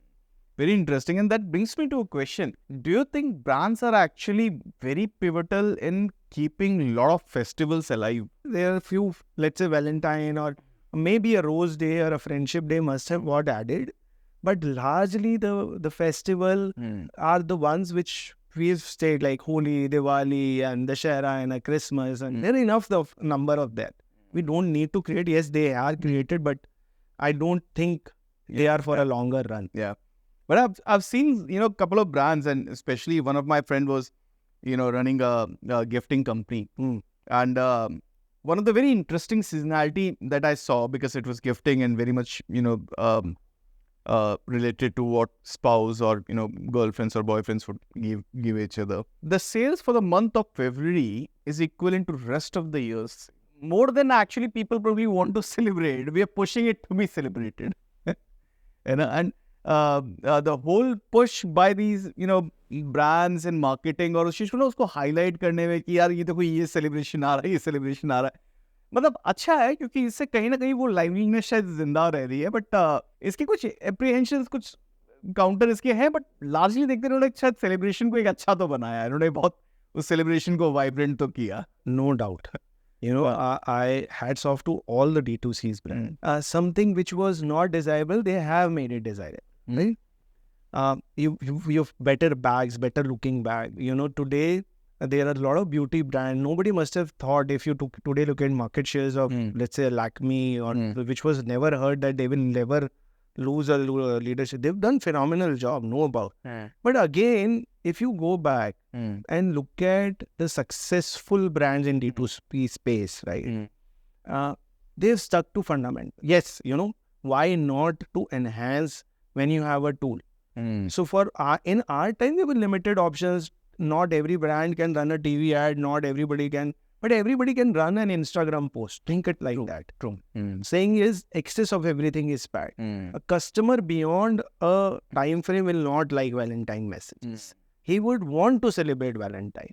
Very interesting, and that brings me to a question. Do you think brands are actually very pivotal in keeping a lot of festivals alive? There are a few, let's say Valentine or maybe a Rose Day or a Friendship Day must have got added. But largely the festival are the ones which we've stayed, like Holi, Diwali and Dashera and a Christmas, and there are enough of number of that. We don't need to create. Yes, they are created, but I don't think they are for a longer run. Yeah. But I've seen, a couple of brands, and especially one of my friend was, running a gifting company. And one of the very interesting seasonality that I saw, because it was gifting and very much, related to what spouse or girlfriends or boyfriends would give each other. The sales for the month of February is equivalent to rest of the years. More than actually people probably want to celebrate. We are pushing it to be celebrated. And the whole push by these brands and marketing और उस चीज को उसको highlight करने में कि यार ये देखो ये celebration आ रहा है, ये celebration आ रहा है, मतलब अच्छा है क्योंकि इससे कहीं ना कहीं वो लाइवलीनेस शायद जिंदा रह रही है. बट इसके कुछ एप्रीहेंशन, कुछ काउंटर इसके हैं, बट लार्जली देखते हैं उन्होंने शायद सेलिब्रेशन को एक अच्छा तो बनाया है, उन्होंने बहुत उस सेलिब्रेशन को वाइब्रेंट तो किया. No doubt. I hats off to all the D2C's brand. Something which was not desirable, they have made it desirable, right? You have better bags, better looking bag. Today there are a lot of beauty brands. Nobody must have thought, if you today look at market shares of, let's say, Lakme, or which was never heard that they will never lose a leadership. They've done phenomenal job, no about. But again, if you go back and look at the successful brands in D2C space, right? They've stuck to fundamental. Yes, why not to enhance when you have a tool? So in our time, there were limited options. Not every brand can run a TV ad, not everybody can, but everybody can run an Instagram post. Think it like that. True. Saying is, excess of everything is bad. A customer beyond a time frame will not like Valentine messages. He would want to celebrate Valentine.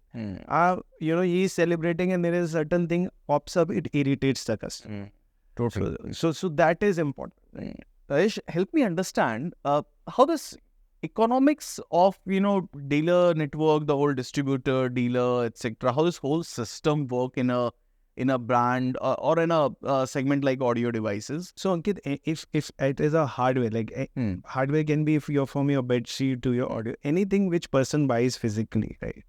He is celebrating and there is a certain thing pops up, it irritates the customer. Totally. So that is important. Right? Rajesh, help me understand how this economics of dealer network, the whole distributor, dealer, etc. How this whole system work in a brand or in a segment like audio devices. So Ankit, if it is a hardware, like hardware can be if you're from your bed sheet to your audio, anything which person buys physically, right?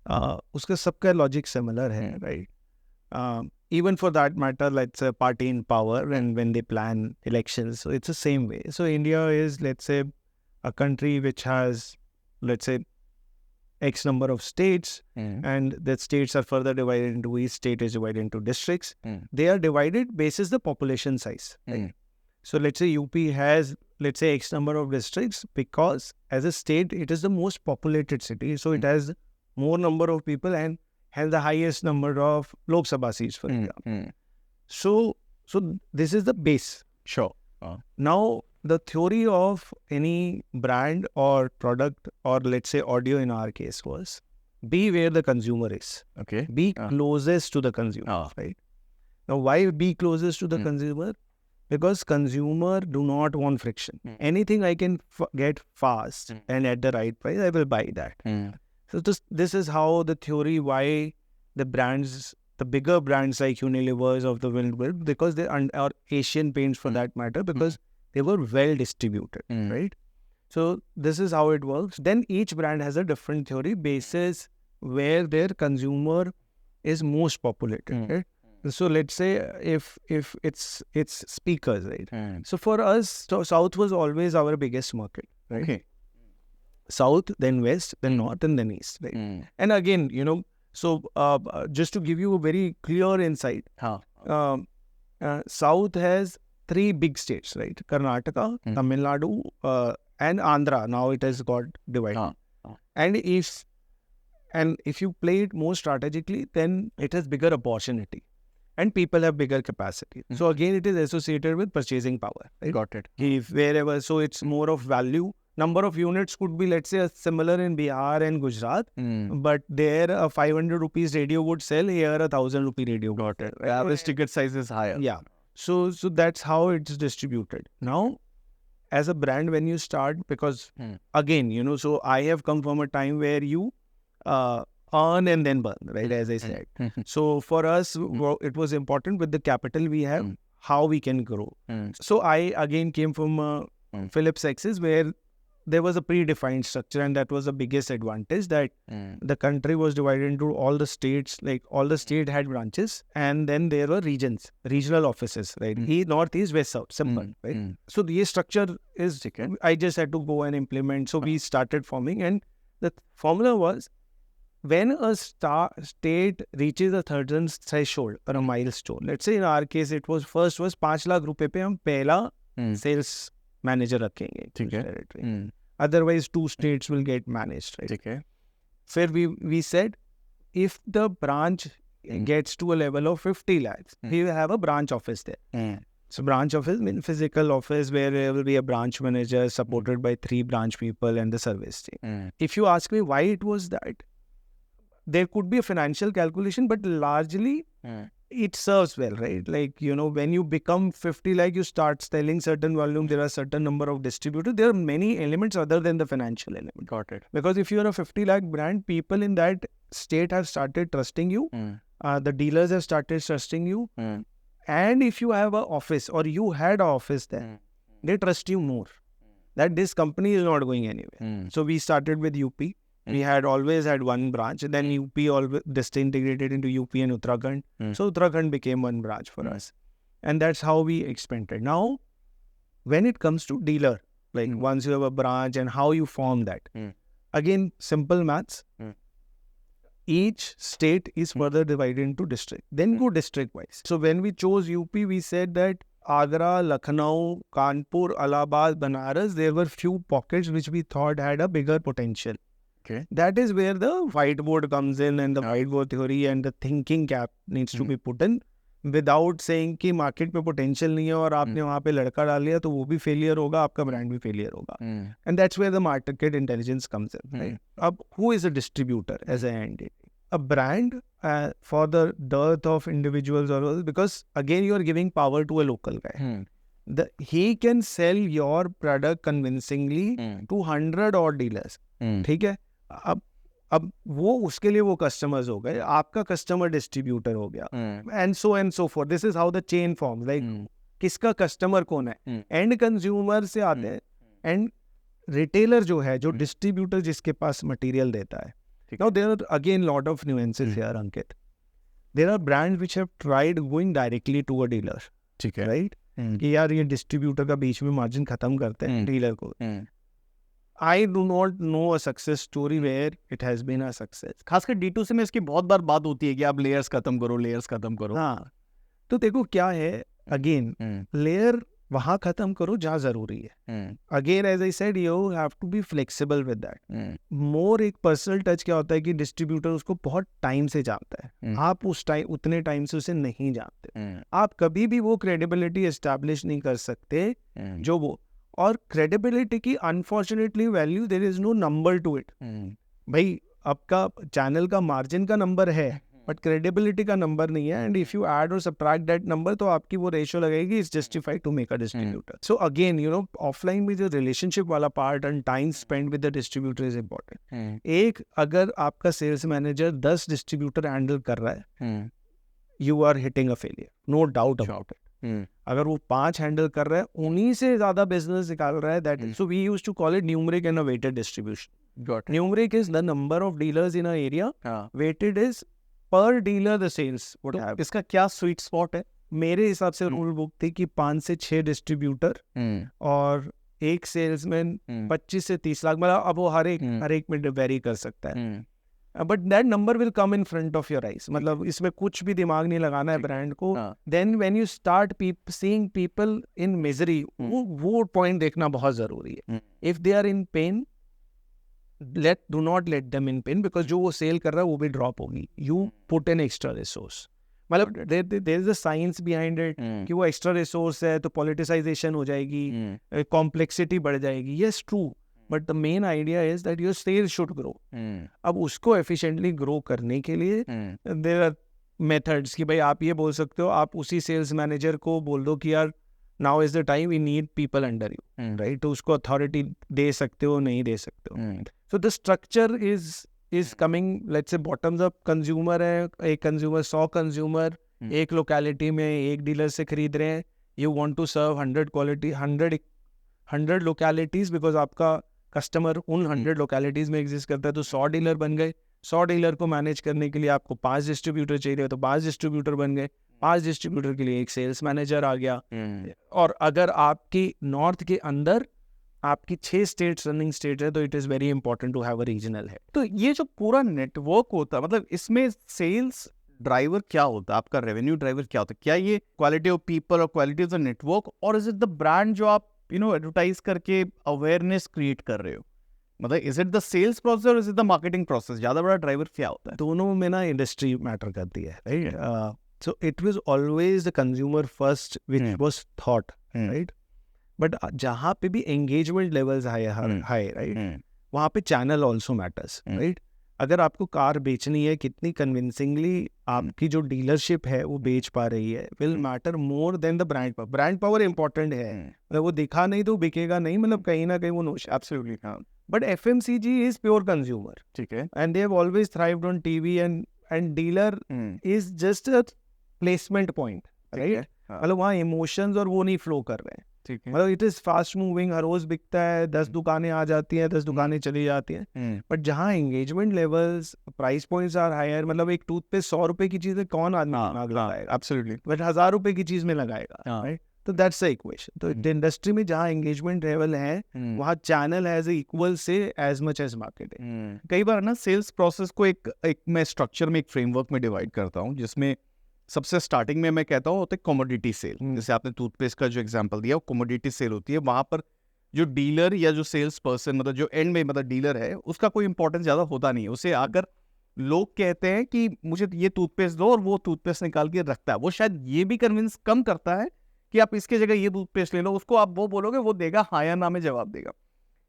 Uska sabka logic similar hai, right? Even for that matter, let's say party in power and when they plan elections, so it's the same way. So India is, let's say, a country which has, let's say, X number of states, and the states are further divided into, each state is divided into districts. They are divided basis the population size. Right? So let's say UP has, let's say, X number of districts because as a state, it is the most populated city. So it has more number of people and has the highest number of Lok Sabha seats, for example. So this is the base. Sure. Now, the theory of any brand or product, or let's say audio in our case, was be where the consumer is. Okay. Be closest to the consumer, right? Now, why be closest to the consumer? Because consumer do not want friction. Anything I can get fast and at the right price, I will buy that. So this is how the theory why the brands, the bigger brands like Unilever's of the world, because they are, or Asian Paints for that matter, because they were well distributed, right? So this is how it works. Then each brand has a different theory basis where their consumer is most populated, right? So let's say if it's speakers, right? So for us, South was always our biggest market, right? Okay. South, then West, then North, and then East, right? And again, so just to give you a very clear insight, South has 3 big states, right? Karnataka, Tamil Nadu, and Andhra. Now it has got divided. And if you play it more strategically, then it has bigger opportunity. And people have bigger capacity. So again, it is associated with purchasing power. Right? Got it. If wherever, so it's more of value. Number of units could be, let's say, similar in Bihar and Gujarat, but there a 500 rupees radio would sell, here a 1,000 rupee radio. Got it. The average ticket size is higher. Yeah. So that's how it's distributed. Now, as a brand, when you start, because again, so I have come from a time where you earn and then burn, right? As I said. So for us, it was important with the capital we have, how we can grow. So I again came from Philips Axis, where there was a predefined structure, and that was the biggest advantage, that the country was divided into all the states, like all the state had branches, and then there were regions, regional offices, right? East, North, East, West, South, simple, right? So the structure is, I just had to go and implement. So we started forming, and the formula was, when a state reaches a certain threshold or a milestone, let's say in our case, it was 5 lakh rupees पे हम पहला sales manager रखेंगे territory. Otherwise, 2 states will get managed, right? फिर we said, if the branch gets to a level of 50 lakhs, we will have a branch office there. So branch office means physical office where there will be a branch manager supported by 3 branch people and the service team. If you ask me why it was that, there could be a financial calculation, but largely it serves well, right? Like, when you become 50 lakh, you start selling certain volume, there are certain number of distributors. There are many elements other than the financial element. Got it. Because if you are a 50 lakh brand, people in that state have started trusting you. The dealers have started trusting you. And if you have an office, or you had an office there, they trust you more. That this company is not going anywhere. So we started with UP. We had always had 1 branch, and then UP always disintegrated into UP and Uttarakhand. So Uttarakhand became 1 branch for us. And that's how we expanded. Now, when it comes to dealer, like once you have a branch and how you form that, again, simple maths, each state is further divided into district. Then go district-wise. So when we chose UP, we said that Agra, Lucknow, Kanpur, Allahabad, Banaras, there were few pockets which we thought had a bigger potential. That is where the whiteboard comes in, and the whiteboard theory and the thinking cap needs to be put in, without saying कि market पे potential नहीं है और आपने वहाँ पे लड़का डाल लिया तो वो भी failure होगा, आपका brand भी failure होगा. And that's where the market intelligence comes in, right? अब who is a distributor as an entity? A brand for the dearth of individuals, or because again you are giving power to a local guy. He can sell your product convincingly to 100 odd dealers. ठीक है? अब वो उसके लिए वो customers हो गए, आपका कस्टमर डिस्ट्रीब्यूटर हो गया, and so for. This is how the chain form. Like किसका कस्टमर कौन है? एंड कंज्यूमर से आते हैं, एंड रिटेलर जो है, जो डिस्ट्रीब्यूटर जिसके पास मटेरियल देता है. Now there are again lot of nuances here, Ankit. There are brands which have tried going directly to a dealer. ठीक है, राइट? कि यार ये डिस्ट्रीब्यूटर का बीच में मार्जिन खत्म करते हैं डीलर को. I do not know a success story where it has been a success. खासकर D2C में इसकी बहुत बार बात होती है कि आप लेयर्स खत्म करो. हाँ, तो देखो क्या है, अगेन लेयर वहाँ खत्म करो जहाँ जरूरी है. Again as I said, you have to be flexible with that. More एक पर्सनल टच क्या होता है कि डिस्ट्रीब्यूटर उसको बहुत टाइम से जानता है, आप उस टाइम उतने टाइम से उसे नहीं जानते. आप कभी भी वो क्रेडिबिलिटी एस्टैब्लिश नहीं कर सकते जो वो, और क्रेडिबिलिटी की unfortunately value, there is no number to it. भाई आपका चैनल का मार्जिन का नंबर है बट क्रेडिबिलिटी का नंबर नहीं है, एंड इफ यू ऐड और सबट्रैक्ट दैट नंबर तो आपकी वो रेशियो लगेगी is justified to make a distributor. So again you know, offline में जो रिलेशनशिप वाला part and time spend with the distributor is important. एक अगर आपका सेल्स मैनेजर 10 डिस्ट्रीब्यूटर हैंडल कर रहा है, you are hitting a failure, no doubt about it. अगर वो 5 हैंडल कर रहा है, उन्हीं से ज्यादा बिजनेस निकाल रहा है, that so we used to call it numeric and a weighted distribution. Numeric is the number of dealers in an area. Weighted is per dealer the sales. तो इसका क्या स्वीट स्पॉट है? मेरे हिसाब से रूल बुक थी कि 5 से 6 डिस्ट्रीब्यूटर और एक सेल्समैन 25 से 30 लाख, मतलब अब वो हर एक में वेरी कर सकता है. But that number will come in front of your eyes. मतलब इसमें कुछ भी दिमाग नहीं लगाना है ब्रांड को. Then when you start seeing people in misery, वो पॉइंट देखना बहुत जरूरी है. If they are in pain, do not let them in pain, because जो वो सेल कर रहा है वो भी ड्रॉप होगी. You put an extra resource. मतलब there is a science behind it कि वो extra resource है तो politicization हो जाएगी, complexity बढ़ जाएगी. Yes, true. But the main idea is that your sales should grow. अब उसको efficiently grow करने के लिए there are methods कि भाई आप ये बोल सकते हो, आप उसी सेल्स मैनेजर को बोल दो कि यार now is the time we need people under you, right? तो उसको authority दे सकते हो, नहीं दे सकते हो. So the structure is coming, let's say bottoms up. Consumer है, एक कंज्यूमर 100 कंज्यूमर एक लोकेलिटी में एक डीलर से खरीद रहे हैं. You want to serve 100 localities, because आपका कस्टमर उन 100 लोकेलिटीज में एग्जिस्ट करता है. तो 100 डीलर बन गए. 100 डीलर को मैनेज करने के लिए आपको 5 डिस्ट्रीब्यूटर चाहिए, तो 5 डिस्ट्रीब्यूटर बन गए. 5 डिस्ट्रीब्यूटर के लिए एक सेल्स मैनेजर आ गया. और अगर आपकी नॉर्थ के अंदर आपकी 6 स्टेट्स रनिंग स्टेट है, तो it is very important to have a regional head. तो ये जो पूरा नेटवर्क होता है, मतलब इसमें सेल्स ड्राइवर क्या होता है, आपका रेवेन्यू ड्राइवर क्या होता है? क्या ये क्वालिटी ऑफ पीपल और क्वालिटी ऑफ द नेटवर्क, और इज इट द ब्रांड जो आप एडवर्टाइज करके अवेयरनेस क्रिएट कर रहे हो? मतलब is it the sales process और is it the marketing process? ज्यादा बड़ा ड्राइवर क्या होता है? दोनों में ना इंडस्ट्री मैटर करती है, right? So it was always the consumer first which was thought, right? But जहाँ पे भी engagement levels high, right? वहाँ पे channel also matters, right? अगर आपको कार बेचनी है, कितनी convincingly आपकी जो डीलरशिप है वो बेच पा रही है, will matter more than the brand power. Brand power important है, मतलब वो दिखा नहीं तो बिकेगा नहीं, मतलब कहीं ना कहीं वो नोश. Absolutely, हाँ. But FMCG is pure consumer, ठीक है, and they have always thrived on TV, and dealer is just a placement point, right? मतलब वहाँ इमोशंस और वो नहीं फ्लो कर रहे हैं, ठीक है. मतलब इट इज फास्ट मूविंग, हर रोज बिकता है, 10 दुकानें आ जाती हैं, 10 दुकानें चली जाती हैं. बट जहाँ engagement levels, price points are higher, मतलब एक टूथपेस्ट 100 रुपए की चीज है, कौन आदमी लगाएगा? एब्सोल्युटली. बट 1000 रुपए की चीज में लगाएगा, राइट? तो दैट्स द इक्वेशन. तो इंडस्ट्री में जहाँ एंगेजमेंट लेवल है, वहाँ चैनल एज इक्वल से एज मच एज मार्केटिंग. कई बार ना सेल्स प्रोसेस को एक मैं स्ट्रक्चर में, एक फ्रेमवर्क में डिवाइड करता हूँ, जिसमें सबसे स्टार्टिंग में मैं कहता हूँ होते कमोडिटी सेल. जैसे आपने टूथपेस्ट का जो एग्जांपल दिया, वो कमोडिटी सेल होती है. वहां पर जो डीलर या जो सेल्स पर्सन, मतलब जो एंड में मतलब डीलर है, उसका कोई इंपॉर्टेंस ज्यादा होता नहीं है. उसे आकर लोग कहते हैं कि मुझे ये टूथपेस्ट दो, और वो टूथपेस्ट निकाल के रखता है. वो शायद ये भी कन्विंस कम करता है कि आप इसके जगह ये टूथपेस्ट ले लो. उसको आप वो बोलोगे, वो देगा हाँ या ना में जवाब देगा.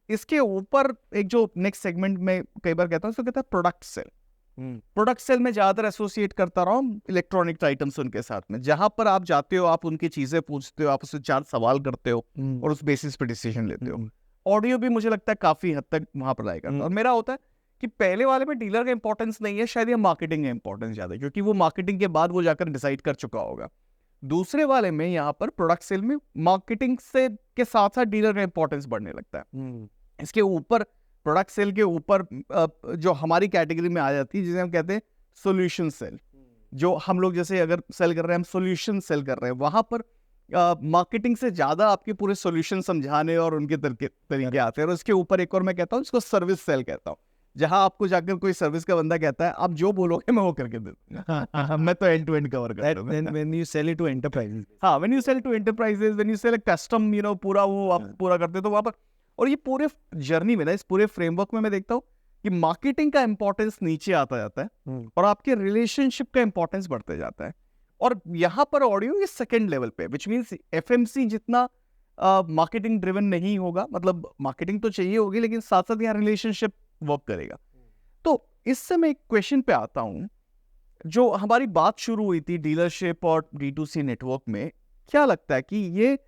इसके ऊपर एक जो नेक्स्ट सेगमेंट में कई बार कहता हूँ, उसको कहता है प्रोडक्ट सेल. प्रोडक्ट सेल में ज्यादातर एसोसिएट करता रहा हूँ इलेक्ट्रॉनिक आइटम्स उनके साथ में. जहां पर आप जाते हो, आप उनकी चीजें पूछते हो, आप उससे 4 सवाल करते हो और उस बेसिस पे डिसीजन लेते हो. ऑडियो भी मुझे लगता है काफी हद तक वहां पर आएगा. और मेरा होता है कि पहले वाले में डीलर का इंपॉर्टेंस नहीं है, शायद ये मार्केटिंग का इंपॉर्टेंस ज्यादा है, क्योंकि वो मार्केटिंग के बाद वो जाकर डिसाइड कर चुका होगा. दूसरे वाले में यहाँ पर प्रोडक्ट सेल में मार्केटिंग से के साथ साथ डीलर का इंपॉर्टेंस बढ़ने लगता है. इसके ऊपर प्रोडक्ट सेल के ऊपर जो हमारी कैटेगरी में आ जाती है, जिसे हम कहते हैं सॉल्यूशन सेल. जो हम लोग जैसे अगर सेल कर रहे हैं, हम सॉल्यूशन सेल कर रहे हैं, वहां पर मार्केटिंग से ज्यादा आपके पूरे सॉल्यूशन समझाने और उनके तरीके आते हैं। और उसके ऊपर एक और मैं कहता हूँ, इसको सर्विस सेल कहता हूँ, जहां आपको जाकर कोई सर्विस का बंदा कहता है आप जो बोलोगे मैं वो करके दे दूंगा। मैं तो एंड टू एंड कवर करता हूँ। when you sell it to enterprises. हाँ, when you sell to enterprises, when you sell a custom, पूरा वो आप पूरा करते हो तो वहाँ पर, और ये पूरे जर्नी में ना, इस पूरे फ्रेमवर्क में मैं देखता हूँ कि मार्केटिंग का इंपॉर्टेंस नीचे आता जाता है और आपके रिलेशनशिप का इंपॉर्टेंस बढ़ते जाता है। और यहाँ पर ऑडियो ये सेकंड लेवल पे, विच मीन्स एफएमसी जितना मार्केटिंग ड्रिवन नहीं होगा, मतलब मार्केटिंग तो चाहिए होगी लेकिन साथ साथ यहाँ रिलेशनशिप वर्क करेगा। तो इससे मैं एक क्वेश्चन पे आता हूँ, जो हमारी बात शुरू हुई थी डीलरशिप और D2C नेटवर्क में, क्या लगता है कि ये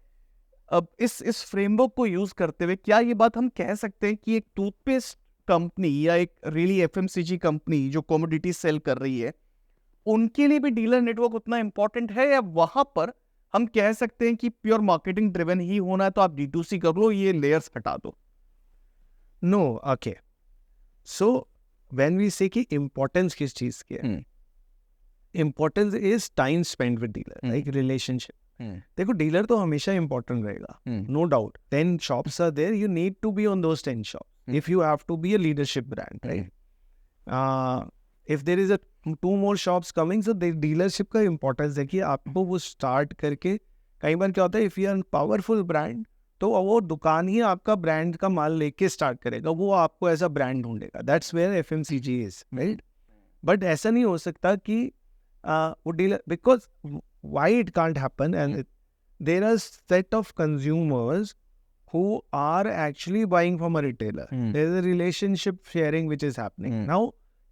अब इस फ्रेमवर्क को यूज करते हुए क्या ये बात हम कह सकते हैं कि एक टूथपेस्ट कंपनी या एक रियली एफएमसीजी कंपनी जो कमोडिटी सेल कर रही है, उनके लिए भी डीलर नेटवर्क उतना इंपॉर्टेंट है, या वहां पर हम कह सकते हैं कि प्योर मार्केटिंग ड्रिवन ही होना है तो आप D2C कर लो, ये लेयर्स हटा दो? No, okay. So when we say कि importance किस चीज की है, importance is time spent with dealer, like relationship. देखो डीलर तो हमेशा important रहेगा, no doubt. 10 shops are there, you need to be on those 10 shops if you have to be a leadership brand, right? If there is a 2 more shops coming, so the dealership का importance है कि आपको वो start करके, कई बार क्या होता है, if you are a powerful brand, तो वो दुकान ही आपका ब्रांड का माल लेके स्टार्ट करेगा, वो आपको ऐसा ब्रांड ढूंढेगा. That's where FMCG is, right? But ऐसा नहीं हो सकता कि वो dealer, because why it can't happen, and there are set of consumers who are actually buying from a retailer. There is a relationship sharing which is happening. Now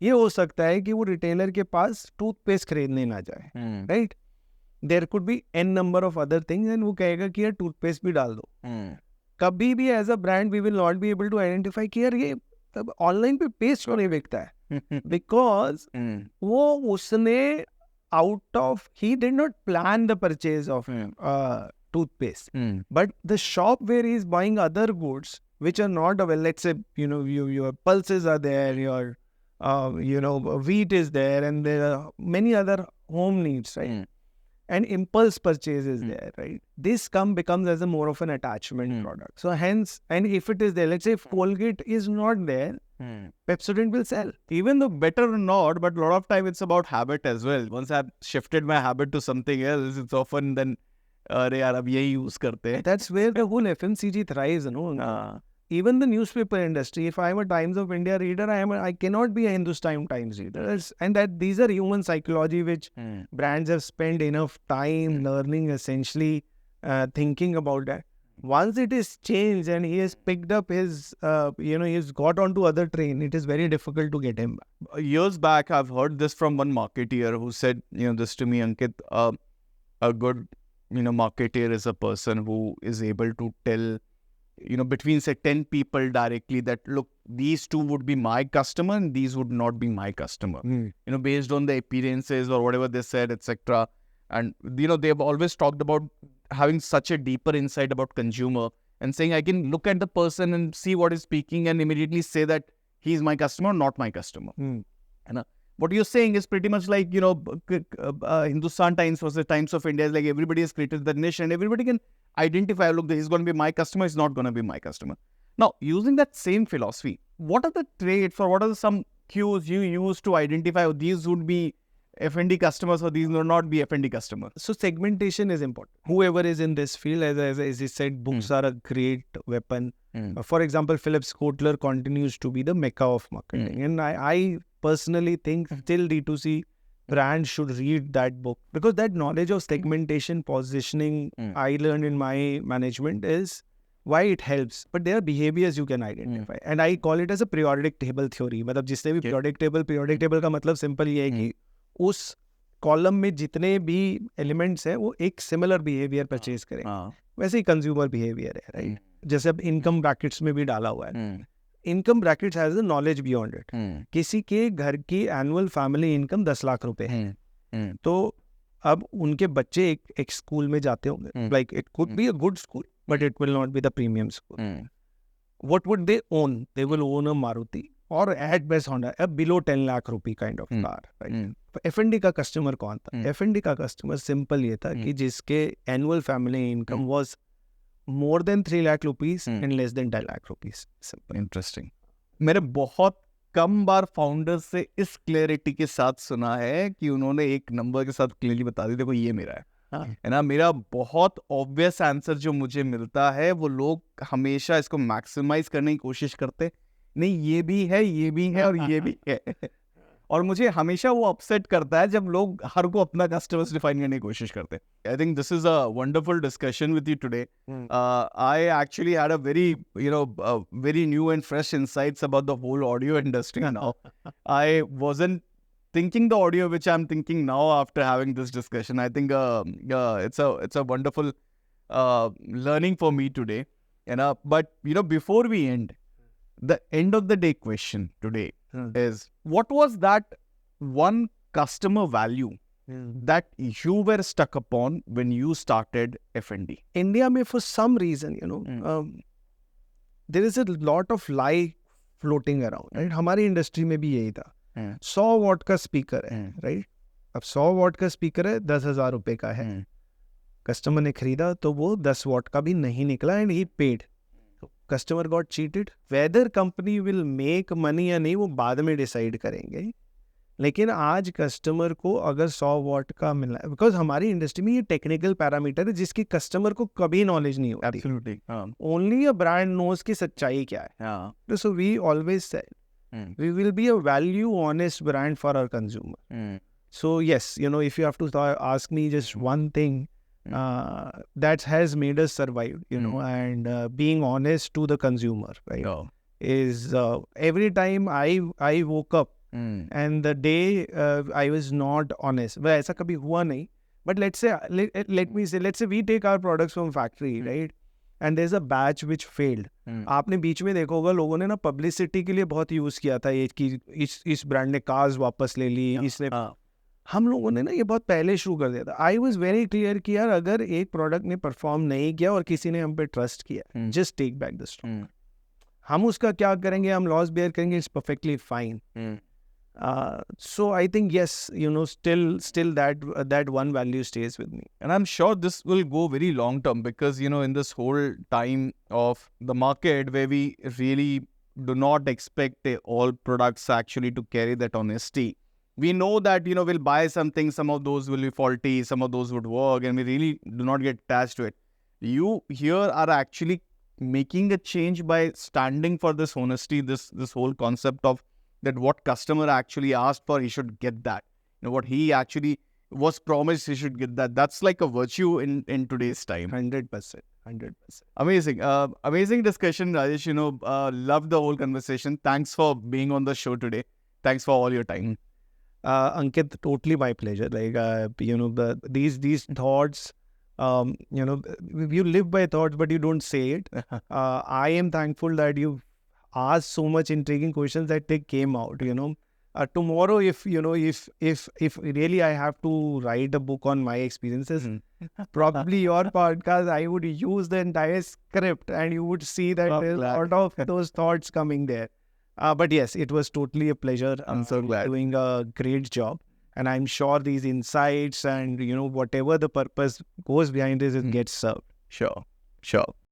ये हो सकता है कि वो रिटेलर के पास टूथपेस्ट खरीदने ना जाए, right? There could be an number of other things, and वो कहेगा कि यार टूथपेस्ट भी डाल दो. कभी भी as a brand we will not be able to identify कि यार ये ऑनलाइन पे पेस्ट क्यों नहीं बिकता है, बिकॉज वो उसने out of, he did not plan the purchase of toothpaste, but the shop where he is buying other goods which are not available, let's say, your pulses are there, your wheat is there, and there are many other home needs, right? And impulse purchase is there, right? This becomes as a more of an attachment product. So hence, and if it is there, let's say if Colgate is not there, Pepsodent will sell. Even though better or not, but a lot of time it's about habit as well. Once I've shifted my habit to something else, it's often then अरे यार अब यही use करते हैं. That's where the whole FMCG thrives, Even the newspaper industry, if I am a Times of India reader, I cannot be a Hindustan Times reader. And that these are human psychology which brands have spent enough time learning, essentially thinking about that. Once it is changed and he has picked up his, he's got onto other train, it is very difficult to get him back. Years back, I've heard this from one marketeer who said, this to me, Ankit, a good marketeer is a person who is able to tell, between say 10 people directly that, look, these two would be my customer and these would not be my customer, based on the appearances or whatever they said, etc. And, they've always talked about having such a deeper insight about consumer and saying, I can look at the person and see what is speaking and immediately say that he's my customer, not my customer. What you're saying is pretty much like, Hindustan Times versus Times of India is like everybody has created the niche and everybody can identify, look, he's going to be my customer, he's not going to be my customer. Now, using that same philosophy, what are the traits or what are some cues you use to identify these would be F&D customers or these will not be F&D customers? So segmentation is important. Whoever is in this field, as I said, books are a great weapon. For example, Philips Kotler continues to be the mecca of marketing. And I personally think still D2C brands should read that book, because that knowledge of segmentation, positioning, I learned in my management is why it helps. But there are behaviors you can identify. And I call it as a periodic table theory. मतलब जिसने भी periodic table का मतलब simple ये है कि उस column में जितने भी एलिमेंट्स हैं वो एक सिमिलर बिहेवियर परचेज करें. वैसे ही कंज्यूमर बिहेवियर है, राइट? जैसे अब इनकम ब्रैकेट्स में भी डाला हुआ है. Income brackets has the knowledge beyond it. किसी के घर की एनुअल फैमिली इनकम 10 लाख रुपए है, तो अब उनके बच्चे एक स्कूल में जाते होंगे, like it could be a good school but it will not be the premium school. What would they own? They will own a Maruti. or at best Honda, a below 10 lakh rupee kind of car, right? F&D का customer कौन था? F&D का customer simple ये था कि जिसके annual family income was more than 3 lakh rupees and less than 10 lakh rupees. Simple. Interesting. मैंने बहुत कम बार फाउंडर्स से इस क्लैरिटी के साथ सुना है कि उन्होंने एक नंबर के साथ क्लियरली बता दी, देखो ये मेरा है ना. मेरा बहुत ऑब्वियस आंसर जो मुझे मिलता है, वो लोग हमेशा इसको मैक्सिमाइज करने की कोशिश करते, नहीं ये भी है, ये भी है और ये भी है. और मुझे हमेशा वो अपसेट करता है जब लोग हर को अपना कस्टमर्स डिफाइन करने की कोशिश करते हैं. I think this is a wonderful discussion with you today. I actually had a very, very new and fresh insights about the whole audio industry now. I wasn't thinking the audio which I'm thinking now after having this discussion. I think it's a wonderful learning for me today. But before we end, the end of the day question today is, what was that one customer value that you were stuck upon when you started F&D? India में for some reason, there is a lot of lie floating around, right? हमारी industry में भी यही था. 100 what का speaker है, right? अब 100 what का स्पीकर है, 10,000 रुपए का है. कस्टमर ने खरीदा तो वो 10 वॉट का भी नहीं निकला and he paid. Customer got cheated. Weather company will make money या नहीं वो बाद में डिसाइड करेंगे, लेकिन आज कस्टमर को अगर 100 वॉट का मिलना है, बिकॉज हमारी इंडस्ट्री में ये टेक्निकल पैरामीटर है जिसकी कस्टमर को कभी नॉलेज नहीं होती. Absolutely. Only a brand knows की सच्चाई क्या है. So we always said we will be a value honest brand for our consumer. So yes, if you have to ask me just one thing that has made us survive, and being honest to the consumer, right? Is every time I woke up and the day I was not honest. Well, ऐसा कभी हुआ नहीं. But let's say we take our products from factory, right? And there's a batch which failed. आपने बीच में देखा होगा लोगों ने ना पब्लिसिटी के लिए बहुत यूज किया था ये कि इस ब्रांड ने कार्स वापस ले ली, इसने. हम लोगों ने ना ये बहुत पहले शुरू कर दिया था. आई वॉज वेरी क्लियर कि यार अगर एक प्रोडक्ट ने परफॉर्म नहीं किया और किसी ने हम पे ट्रस्ट किया, just take back the stock. हम उसका क्या करेंगे, हम लॉस बेयर करेंगे, it's perfectly fine. So I think yes, still that one value stays with me, and I'm sure this will go very long term because in this whole time of the market where we really do not expect all products actually to carry that honesty. We know that we'll buy something, some of those will be faulty, some of those would work, and we really do not get attached to it. You here are actually making a change by standing for this honesty, this whole concept of that what customer actually asked for, he should get that. What he actually was promised, he should get that. That's like a virtue in today's time. 100%. Amazing. Amazing discussion, Rajesh. Love the whole conversation. Thanks for being on the show today. Thanks for all your time. Ankit, totally my pleasure. Like, these thoughts, you live by thoughts, but you don't say it. I am thankful that you asked so much intriguing questions that they came out. Tomorrow, if really I have to write a book on my experiences, probably your podcast, I would use the entire script, and you would see that there's a lot of those thoughts coming there. But yes, it was totally a pleasure. I'm so glad. Doing a great job. And I'm sure these insights and, whatever the purpose goes behind this, it gets served. Sure.